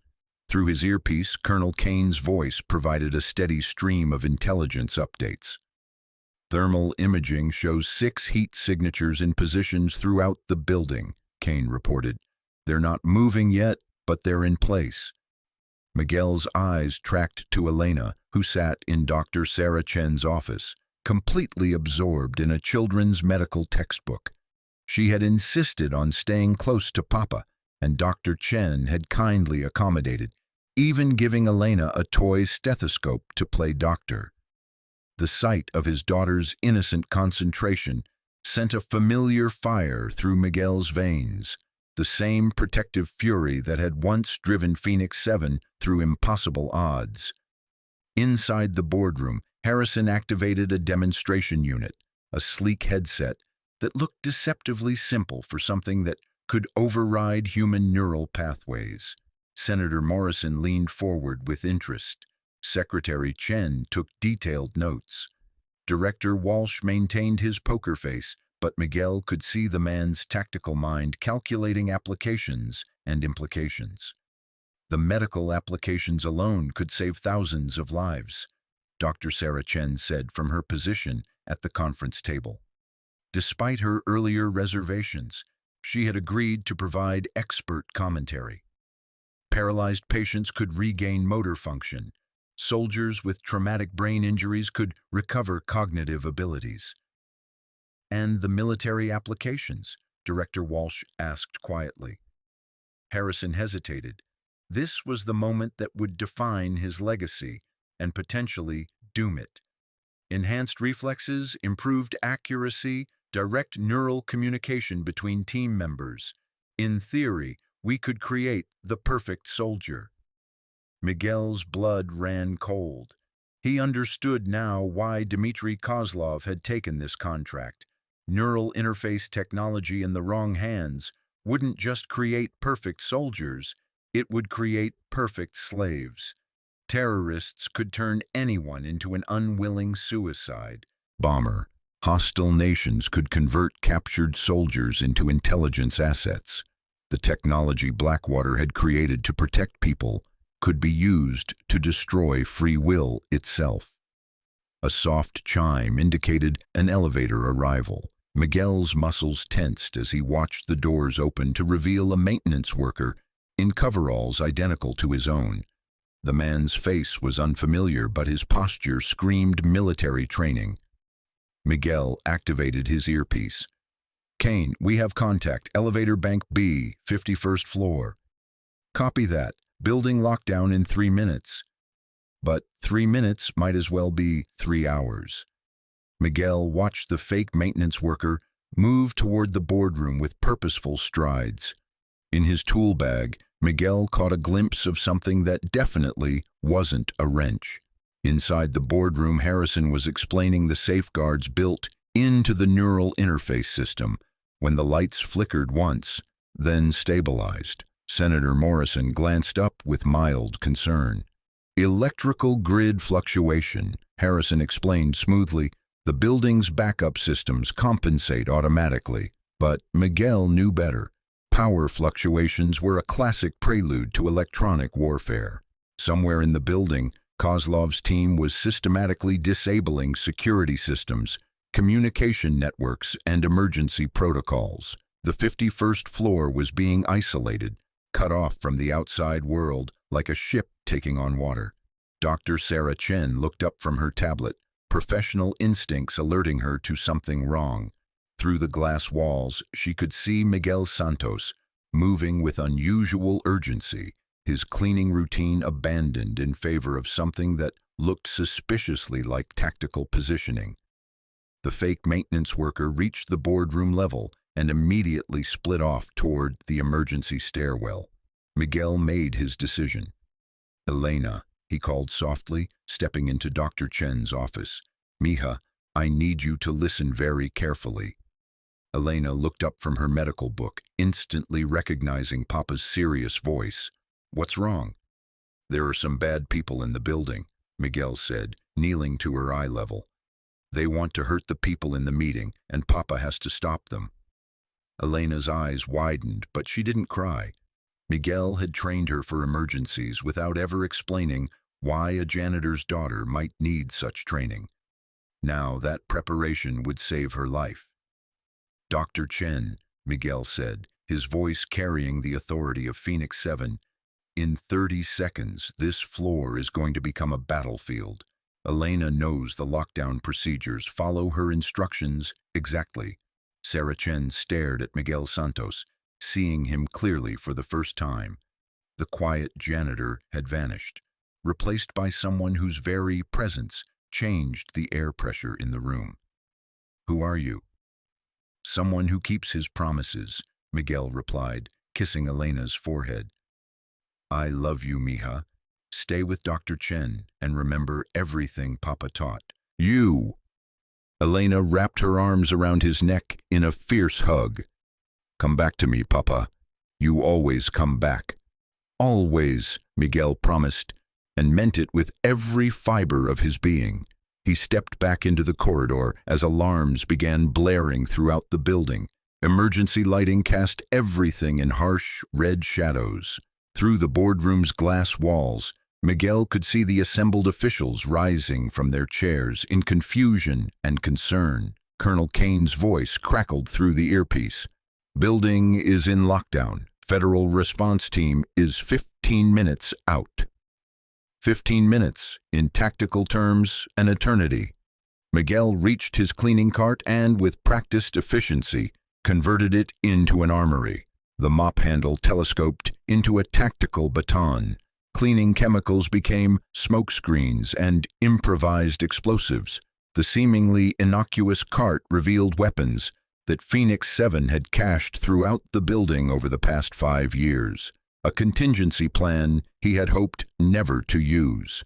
Through his earpiece, Colonel Kane's voice provided a steady stream of intelligence updates. "Thermal imaging shows 6 heat signatures in positions throughout the building," Kane reported. "They're not moving yet, but they're in place." Miguel's eyes tracked to Elena, who sat in Dr. Sarah Chen's office, completely absorbed in a children's medical textbook. She had insisted on staying close to Papa, and Dr. Chen had kindly accommodated, even giving Elena a toy stethoscope to play doctor. The sight of his daughter's innocent concentration sent a familiar fire through Miguel's veins, the same protective fury that had once driven Phoenix 7 through impossible odds. Inside the boardroom, Harrison activated a demonstration unit, a sleek headset that looked deceptively simple for something that could override human neural pathways. Senator Morrison leaned forward with interest. Secretary Chen took detailed notes. Director Walsh maintained his poker face, but Miguel could see the man's tactical mind calculating applications and implications. The medical applications alone could save thousands of lives, Dr. Sarah Chen said from her position at the conference table. Despite her earlier reservations, she had agreed to provide expert commentary. Paralyzed patients could regain motor function. Soldiers with traumatic brain injuries could recover cognitive abilities. And the military applications? Director Walsh asked quietly. Harrison hesitated. This was the moment that would define his legacy and potentially doom it. Enhanced reflexes, improved accuracy, direct neural communication between team members. In theory, we could create the perfect soldier. Miguel's blood ran cold. He understood now why Dmitry Kozlov had taken this contract. Neural interface technology in the wrong hands wouldn't just create perfect soldiers, it would create perfect slaves. Terrorists could turn anyone into an unwilling suicide bomber. Hostile nations could convert captured soldiers into intelligence assets. The technology Blackwater had created to protect people could be used to destroy free will itself. A soft chime indicated an elevator arrival. Miguel's muscles tensed as he watched the doors open to reveal a maintenance worker in coveralls identical to his own. The man's face was unfamiliar, but his posture screamed military training. Miguel activated his earpiece. "Kane, we have contact. Elevator Bank B, 51st floor." "Copy that. Building lockdown in 3 minutes." But 3 minutes might as well be 3 hours. Miguel watched the fake maintenance worker move toward the boardroom with purposeful strides. In his tool bag, Miguel caught a glimpse of something that definitely wasn't a wrench. Inside the boardroom, Harrison was explaining the safeguards built into the neural interface system. When the lights flickered once, then stabilized, Senator Morrison glanced up with mild concern. "Electrical grid fluctuation," Harrison explained smoothly. "The building's backup systems compensate automatically." But Miguel knew better. Power fluctuations were a classic prelude to electronic warfare. Somewhere in the building, Kozlov's team was systematically disabling security systems, communication networks, and emergency protocols. The 51st floor was being isolated, cut off from the outside world like a ship taking on water. Dr. Sarah Chen looked up from her tablet, professional instincts alerting her to something wrong. Through the glass walls, she could see Miguel Santos, moving with unusual urgency, his cleaning routine abandoned in favor of something that looked suspiciously like tactical positioning. The fake maintenance worker reached the boardroom level and immediately split off toward the emergency stairwell. Miguel made his decision. "Elena," he called softly, stepping into Dr. Chen's office. "Mija, I need you to listen very carefully." Elena looked up from her medical book, instantly recognizing Papa's serious voice. "What's wrong?" "There are some bad people in the building," Miguel said, kneeling to her eye level. "They want to hurt the people in the meeting, and Papa has to stop them." Elena's eyes widened, but she didn't cry. Miguel had trained her for emergencies without ever explaining why a janitor's daughter might need such training. Now that preparation would save her life. "Dr. Chen," Miguel said, his voice carrying the authority of Phoenix 7, "in 30 seconds, this floor is going to become a battlefield. Elena knows the lockdown procedures. Follow her instructions exactly." Sarah Chen stared at Miguel Santos, seeing him clearly for the first time. The quiet janitor had vanished, replaced by someone whose very presence changed the air pressure in the room. "Who are you?" "Someone who keeps his promises," Miguel replied, kissing Elena's forehead. "I love you, Mija. Stay with Dr. Chen and remember everything Papa taught." "You!" Elena wrapped her arms around his neck in a fierce hug. "Come back to me, Papa. You always come back." "Always," Miguel promised, and meant it with every fiber of his being. He stepped back into the corridor as alarms began blaring throughout the building. Emergency lighting cast everything in harsh, red shadows. Through the boardroom's glass walls, Miguel could see the assembled officials rising from their chairs in confusion and concern. Colonel Kane's voice crackled through the earpiece. "Building is in lockdown. Federal response team is 15 minutes out. 15 minutes, in tactical terms, an eternity. Miguel reached his cleaning cart and, with practiced efficiency, converted it into an armory. The mop handle telescoped into a tactical baton. Cleaning chemicals became smoke screens and improvised explosives. The seemingly innocuous cart revealed weapons that Phoenix 7 had cached throughout the building over the past 5 years, a contingency plan he had hoped never to use.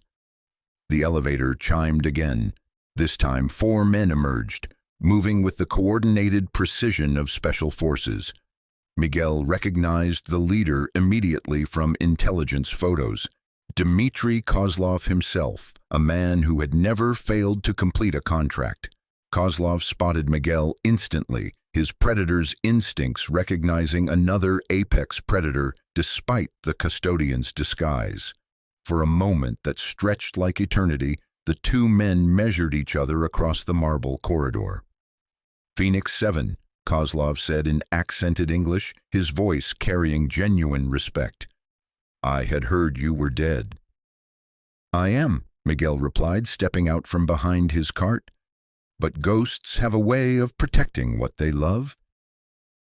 The elevator chimed again. This time 4 men emerged, moving with the coordinated precision of special forces. Miguel recognized the leader immediately from intelligence photos. Dmitry Kozlov himself, a man who had never failed to complete a contract. Kozlov spotted Miguel instantly, his predator's instincts recognizing another apex predator despite the custodian's disguise. For a moment that stretched like eternity, the 2 men measured each other across the marble corridor. "Phoenix 7, Kozlov said in accented English, his voice carrying genuine respect. "I had heard you were dead." "I am," Miguel replied, stepping out from behind his cart. "But ghosts have a way of protecting what they love."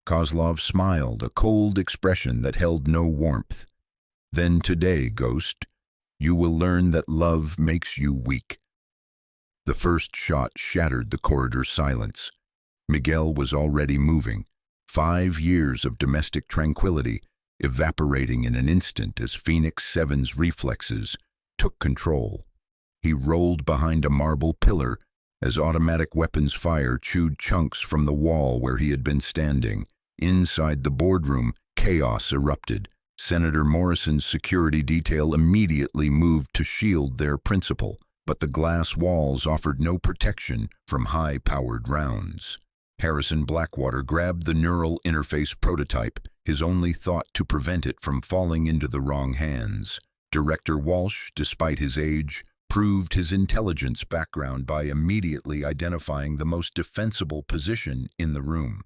Kozlov smiled, a cold expression that held no warmth. "Then today, ghost, you will learn that love makes you weak." The first shot shattered the corridor silence. Miguel was already moving, 5 years of domestic tranquility evaporating in an instant as Phoenix 7's reflexes took control. He rolled behind a marble pillar as automatic weapons fire chewed chunks from the wall where he had been standing. Inside the boardroom, chaos erupted. Senator Morrison's security detail immediately moved to shield their principal, but the glass walls offered no protection from high-powered rounds. Harrison Blackwater grabbed the neural interface prototype, his only thought to prevent it from falling into the wrong hands. Director Walsh, despite his age, proved his intelligence background by immediately identifying the most defensible position in the room.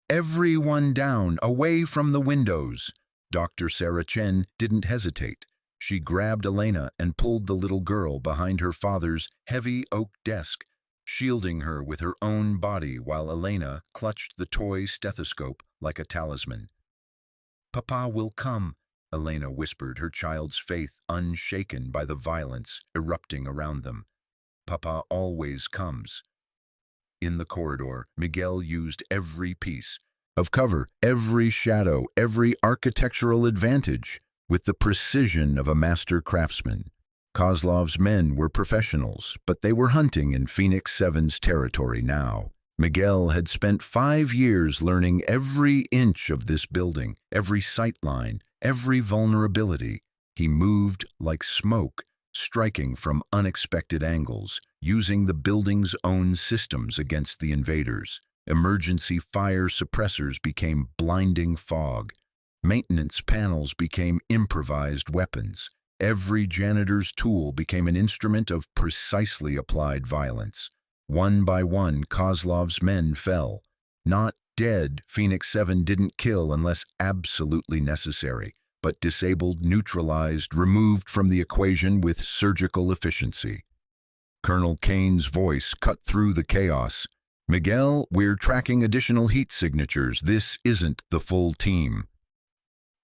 "Everyone down, away from the windows." Dr. Sarah Chen didn't hesitate. She grabbed Elena and pulled the little girl behind her father's heavy oak desk, shielding her with her own body while Elena clutched the toy stethoscope like a talisman. "Papa will come," Elena whispered, her child's faith unshaken by the violence erupting around them. "Papa always comes." In the corridor, Miguel used every piece of cover, every shadow, every architectural advantage, with the precision of a master craftsman. Kozlov's men were professionals, but they were hunting in Phoenix 7's territory now. Miguel had spent 5 years learning every inch of this building, every sightline, every vulnerability. He moved like smoke, striking from unexpected angles, using the building's own systems against the invaders. Emergency fire suppressors became blinding fog. Maintenance panels became improvised weapons. Every janitor's tool became an instrument of precisely applied violence. One by one, Kozlov's men fell. Not dead, Phoenix 7 didn't kill unless absolutely necessary, but disabled, neutralized, removed from the equation with surgical efficiency. Colonel Kane's voice cut through the chaos. "Miguel, we're tracking additional heat signatures. This isn't the full team."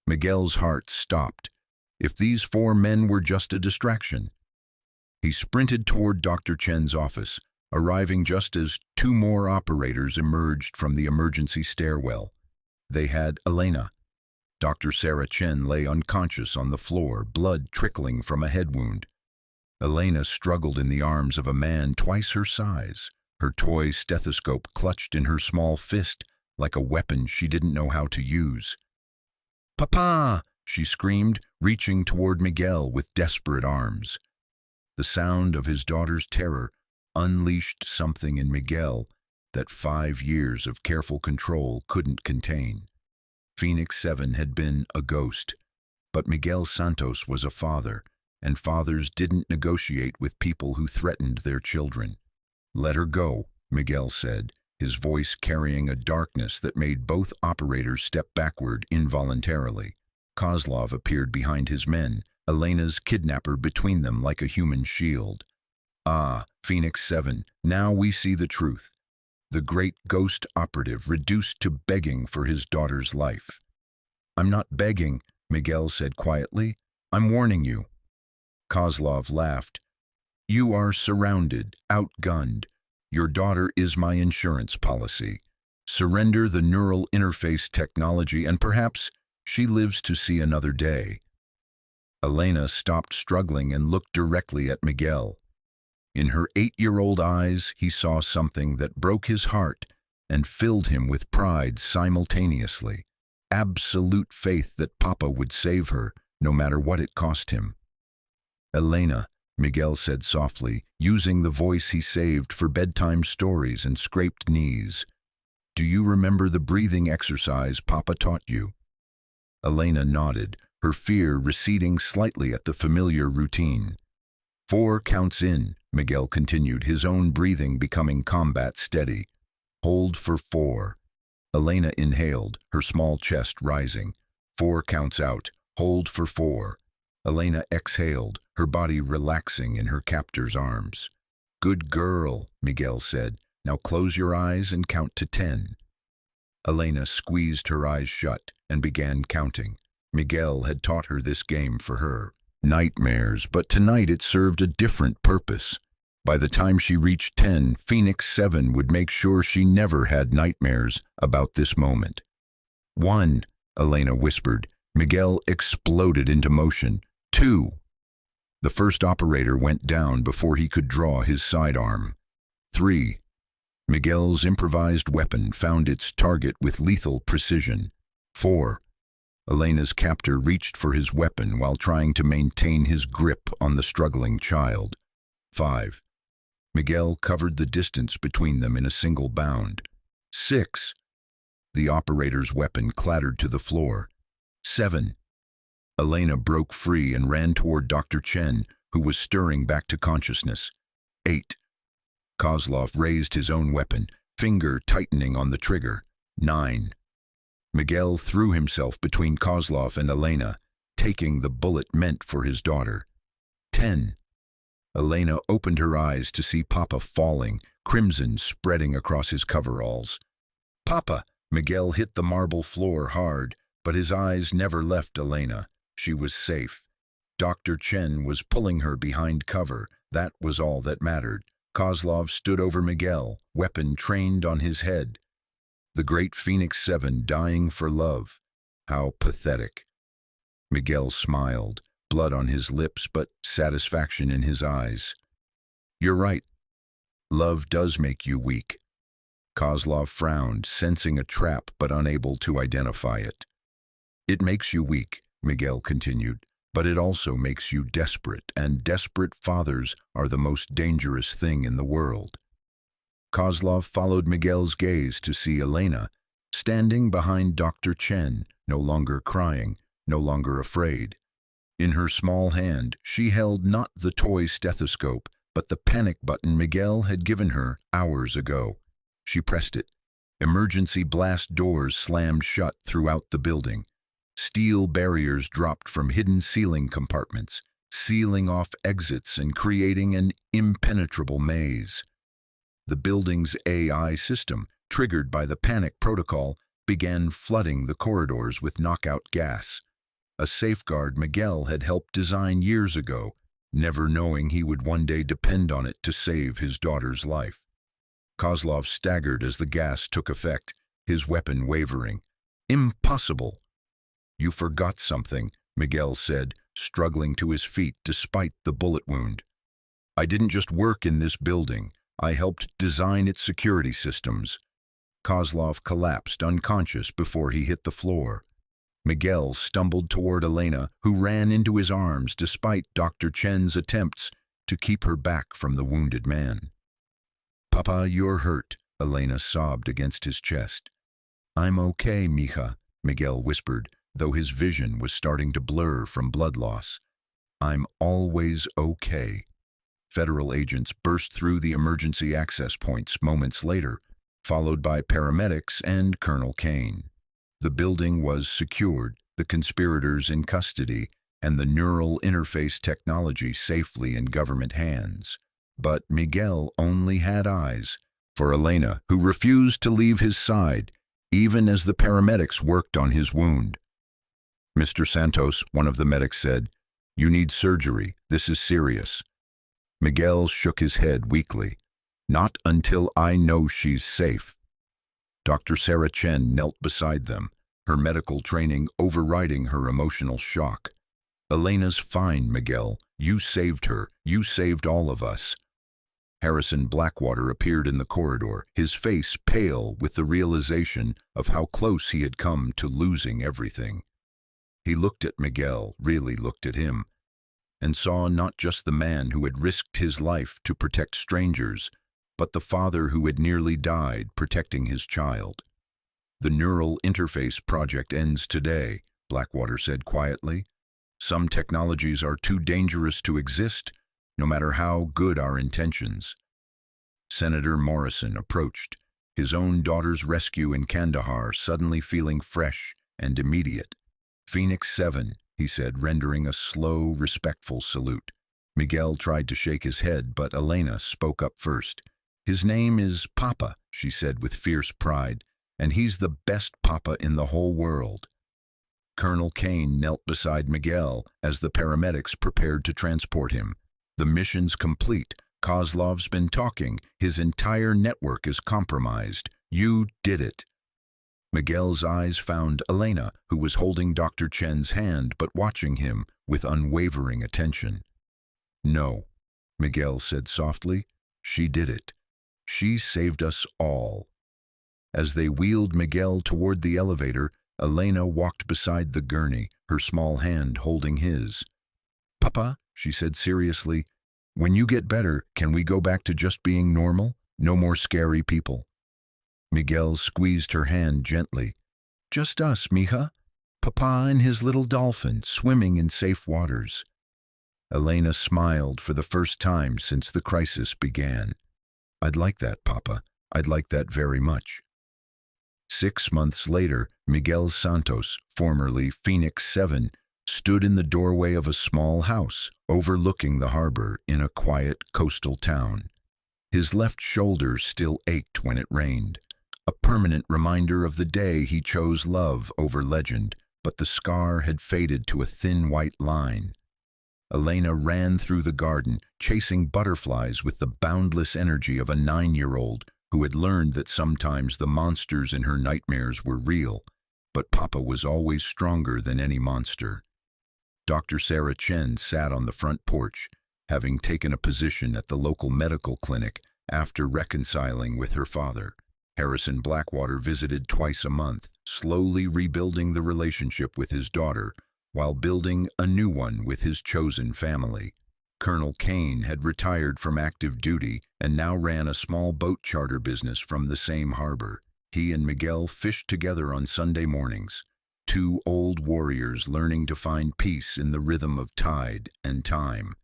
Miguel's heart stopped. If these 4 men were just a distraction. He sprinted toward Dr. Chen's office, arriving just as 2 more operators emerged from the emergency stairwell. They had Elena. Dr. Sarah Chen lay unconscious on the floor, blood trickling from a head wound. Elena struggled in the arms of a man twice her size, her toy stethoscope clutched in her small fist like a weapon she didn't know how to use. "Papa!" she screamed, reaching toward Miguel with desperate arms. The sound of his daughter's terror unleashed something in Miguel that 5 years of careful control couldn't contain. Phoenix 7 had been a ghost, but Miguel Santos was a father, and fathers didn't negotiate with people who threatened their children. "Let her go," Miguel said, his voice carrying a darkness that made both operators step backward involuntarily. Kozlov appeared behind his men, Elena's kidnapper between them like a human shield. Ah, Phoenix 7, now we see the truth. The great ghost operative reduced to begging for his daughter's life. I'm not begging, Miguel said quietly. I'm warning you. Kozlov laughed. You are surrounded, outgunned. Your daughter is my insurance policy. Surrender the neural interface technology and perhaps she lives to see another day. Elena stopped struggling and looked directly at Miguel. In her 8-year-old eyes, he saw something that broke his heart and filled him with pride simultaneously. Absolute faith that Papa would save her, no matter what it cost him. Elena, Miguel said softly, using the voice he saved for bedtime stories and scraped knees. Do you remember the breathing exercise Papa taught you? Elena nodded, her fear receding slightly at the familiar routine. 4 counts in, Miguel continued, his own breathing becoming combat steady. Hold for 4. Elena inhaled, her small chest rising. 4 counts out. Hold for 4. Elena exhaled, her body relaxing in her captor's arms. Good girl, Miguel said. Now close your eyes and count to 10. Elena squeezed her eyes shut and began counting. Miguel had taught her this game for her. Nightmares, but tonight it served a different purpose. By the time she reached 10, Phoenix 7 would make sure she never had nightmares about this moment. 1, Elena whispered. Miguel exploded into motion. 2. The first operator went down before he could draw his sidearm. 3. Miguel's improvised weapon found its target with lethal precision. 4. Elena's captor reached for his weapon while trying to maintain his grip on the struggling child. 5. Miguel covered the distance between them in a single bound. 6. The operator's weapon clattered to the floor. 7. Elena broke free and ran toward Dr. Chen, who was stirring back to consciousness. 8. Kozlov raised his own weapon, finger tightening on the trigger. 9. Miguel threw himself between Kozlov and Elena, taking the bullet meant for his daughter. 10. Elena opened her eyes to see Papa falling, crimson spreading across his coveralls. Papa! Miguel hit the marble floor hard, but his eyes never left Elena. She was safe. Dr. Chen was pulling her behind cover. That was all that mattered. Kozlov stood over Miguel, weapon trained on his head. The great Phoenix 7 dying for love. How pathetic. Miguel smiled, blood on his lips but satisfaction in his eyes. You're right. Love does make you weak. Kozlov frowned, sensing a trap but unable to identify it. It makes you weak, Miguel continued, but it also makes you desperate, and desperate fathers are the most dangerous thing in the world. Kozlov followed Miguel's gaze to see Elena, standing behind Dr. Chen, no longer crying, no longer afraid. In her small hand, she held not the toy stethoscope, but the panic button Miguel had given her hours ago. She pressed it. Emergency blast doors slammed shut throughout the building. Steel barriers dropped from hidden ceiling compartments, sealing off exits and creating an impenetrable maze. The building's AI system, triggered by the panic protocol, began flooding the corridors with knockout gas. A safeguard Miguel had helped design years ago, never knowing he would one day depend on it to save his daughter's life. Kozlov staggered as the gas took effect, his weapon wavering. Impossible! You forgot something, Miguel said, struggling to his feet despite the bullet wound. I didn't just work in this building. I helped design its security systems. Kozlov collapsed unconscious before he hit the floor. Miguel stumbled toward Elena, who ran into his arms despite Dr. Chen's attempts to keep her back from the wounded man. Papa, you're hurt, Elena sobbed against his chest. I'm okay, mija, Miguel whispered, though his vision was starting to blur from blood loss. I'm always okay. Federal agents burst through the emergency access points moments later, followed by paramedics and Colonel Kane. The building was secured, the conspirators in custody, and the neural interface technology safely in government hands. But Miguel only had eyes for Elena, who refused to leave his side, even as the paramedics worked on his wound. "Mr. Santos," one of the medics said, "you need surgery. This is serious." Miguel shook his head weakly. "Not until I know she's safe." Dr. Sarah Chen knelt beside them, her medical training overriding her emotional shock. "Elena's fine, Miguel. You saved her. You saved all of us." Harrison Blackwater appeared in the corridor, his face pale with the realization of how close he had come to losing everything. He looked at Miguel, really looked at him, and saw not just the man who had risked his life to protect strangers, but the father who had nearly died protecting his child. "The neural interface project ends today," Blackwater said quietly. "Some technologies are too dangerous to exist, no matter how good our intentions." Senator Morrison approached, his own daughter's rescue in Kandahar suddenly feeling fresh and immediate. "Phoenix 7, he said, rendering a slow, respectful salute. Miguel tried to shake his head, but Elena spoke up first. "His name is Papa," she said with fierce pride, "and he's the best Papa in the whole world." Colonel Kane knelt beside Miguel as the paramedics prepared to transport him. "The mission's complete. Kozlov's been talking. His entire network is compromised. You did it." Miguel's eyes found Elena, who was holding Dr. Chen's hand but watching him with unwavering attention. "No," Miguel said softly. "She did it. She saved us all." As they wheeled Miguel toward the elevator, Elena walked beside the gurney, her small hand holding his. "Papa," she said seriously, "when you get better, can we go back to just being normal? No more scary people?" Miguel squeezed her hand gently. "Just us, mija. Papa and his little dolphin swimming in safe waters." Elena smiled for the first time since the crisis began. "I'd like that, Papa. I'd like that very much." 6 months later, Miguel Santos, formerly Phoenix 7, stood in the doorway of a small house overlooking the harbor in a quiet coastal town. His left shoulder still ached when it rained, a permanent reminder of the day he chose love over legend, but the scar had faded to a thin white line. Elena ran through the garden, chasing butterflies with the boundless energy of a 9-year-old who had learned that sometimes the monsters in her nightmares were real, but Papa was always stronger than any monster. Dr. Sarah Chen sat on the front porch, having taken a position at the local medical clinic after reconciling with her father. Harrison Blackwater visited twice a month, slowly rebuilding the relationship with his daughter, while building a new one with his chosen family. Colonel Kane had retired from active duty and now ran a small boat charter business from the same harbor. He and Miguel fished together on Sunday mornings, two old warriors learning to find peace in the rhythm of tide and time.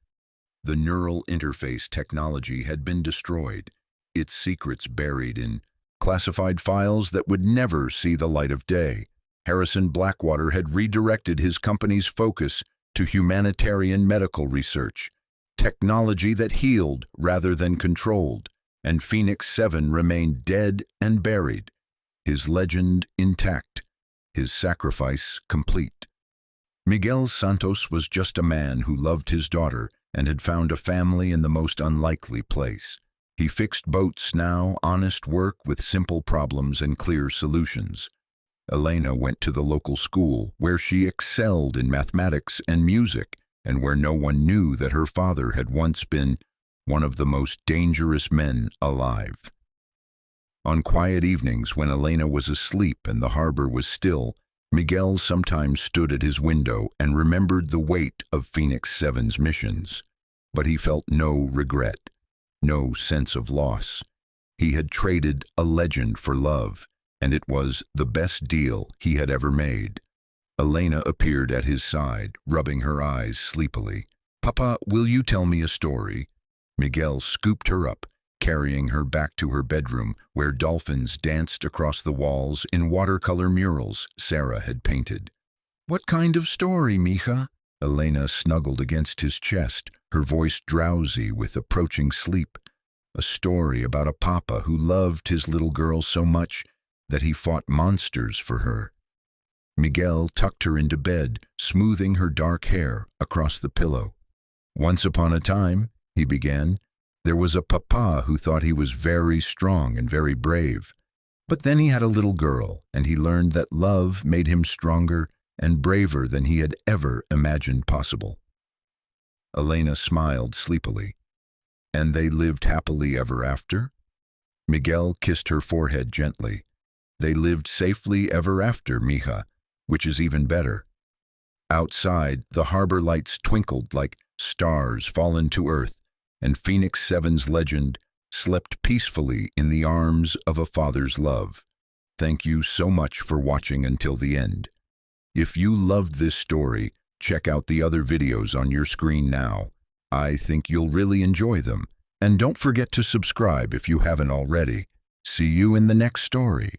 The neural interface technology had been destroyed, its secrets buried in classified files that would never see the light of day. Harrison Blackwater had redirected his company's focus to humanitarian medical research, technology that healed rather than controlled, and Phoenix 7 remained dead and buried, his legend intact, his sacrifice complete. Miguel Santos was just a man who loved his daughter and had found a family in the most unlikely place. He fixed boats now, honest work with simple problems and clear solutions. Elena went to the local school, where she excelled in mathematics and music, and where no one knew that her father had once been one of the most dangerous men alive. On quiet evenings when Elena was asleep and the harbor was still, Miguel sometimes stood at his window and remembered the weight of Phoenix 7's missions. But he felt no regret, no sense of loss. He had traded a legend for love, and it was the best deal he had ever made. Elena appeared at his side, rubbing her eyes sleepily. "Papa, will you tell me a story?" Miguel scooped her up, carrying her back to her bedroom, where dolphins danced across the walls in watercolor murals Sarah had painted. "What kind of story, mija?" Elena snuggled against his chest, her voice drowsy with approaching sleep. "A story about a papa who loved his little girl so much that he fought monsters for her." Miguel tucked her into bed, smoothing her dark hair across the pillow. "Once upon a time," he began, "there was a papa who thought he was very strong and very brave. But then he had a little girl, and he learned that love made him stronger and braver than he had ever imagined possible." Elena smiled sleepily. "And they lived happily ever after?" Miguel kissed her forehead gently. "They lived safely ever after, mija, which is even better." Outside, the harbor lights twinkled like stars fallen to earth, and Phoenix 7's legend slept peacefully in the arms of a father's love. Thank you so much for watching until the end. If you loved this story, check out the other videos on your screen now. I think you'll really enjoy them. And don't forget to subscribe if you haven't already. See you in the next story.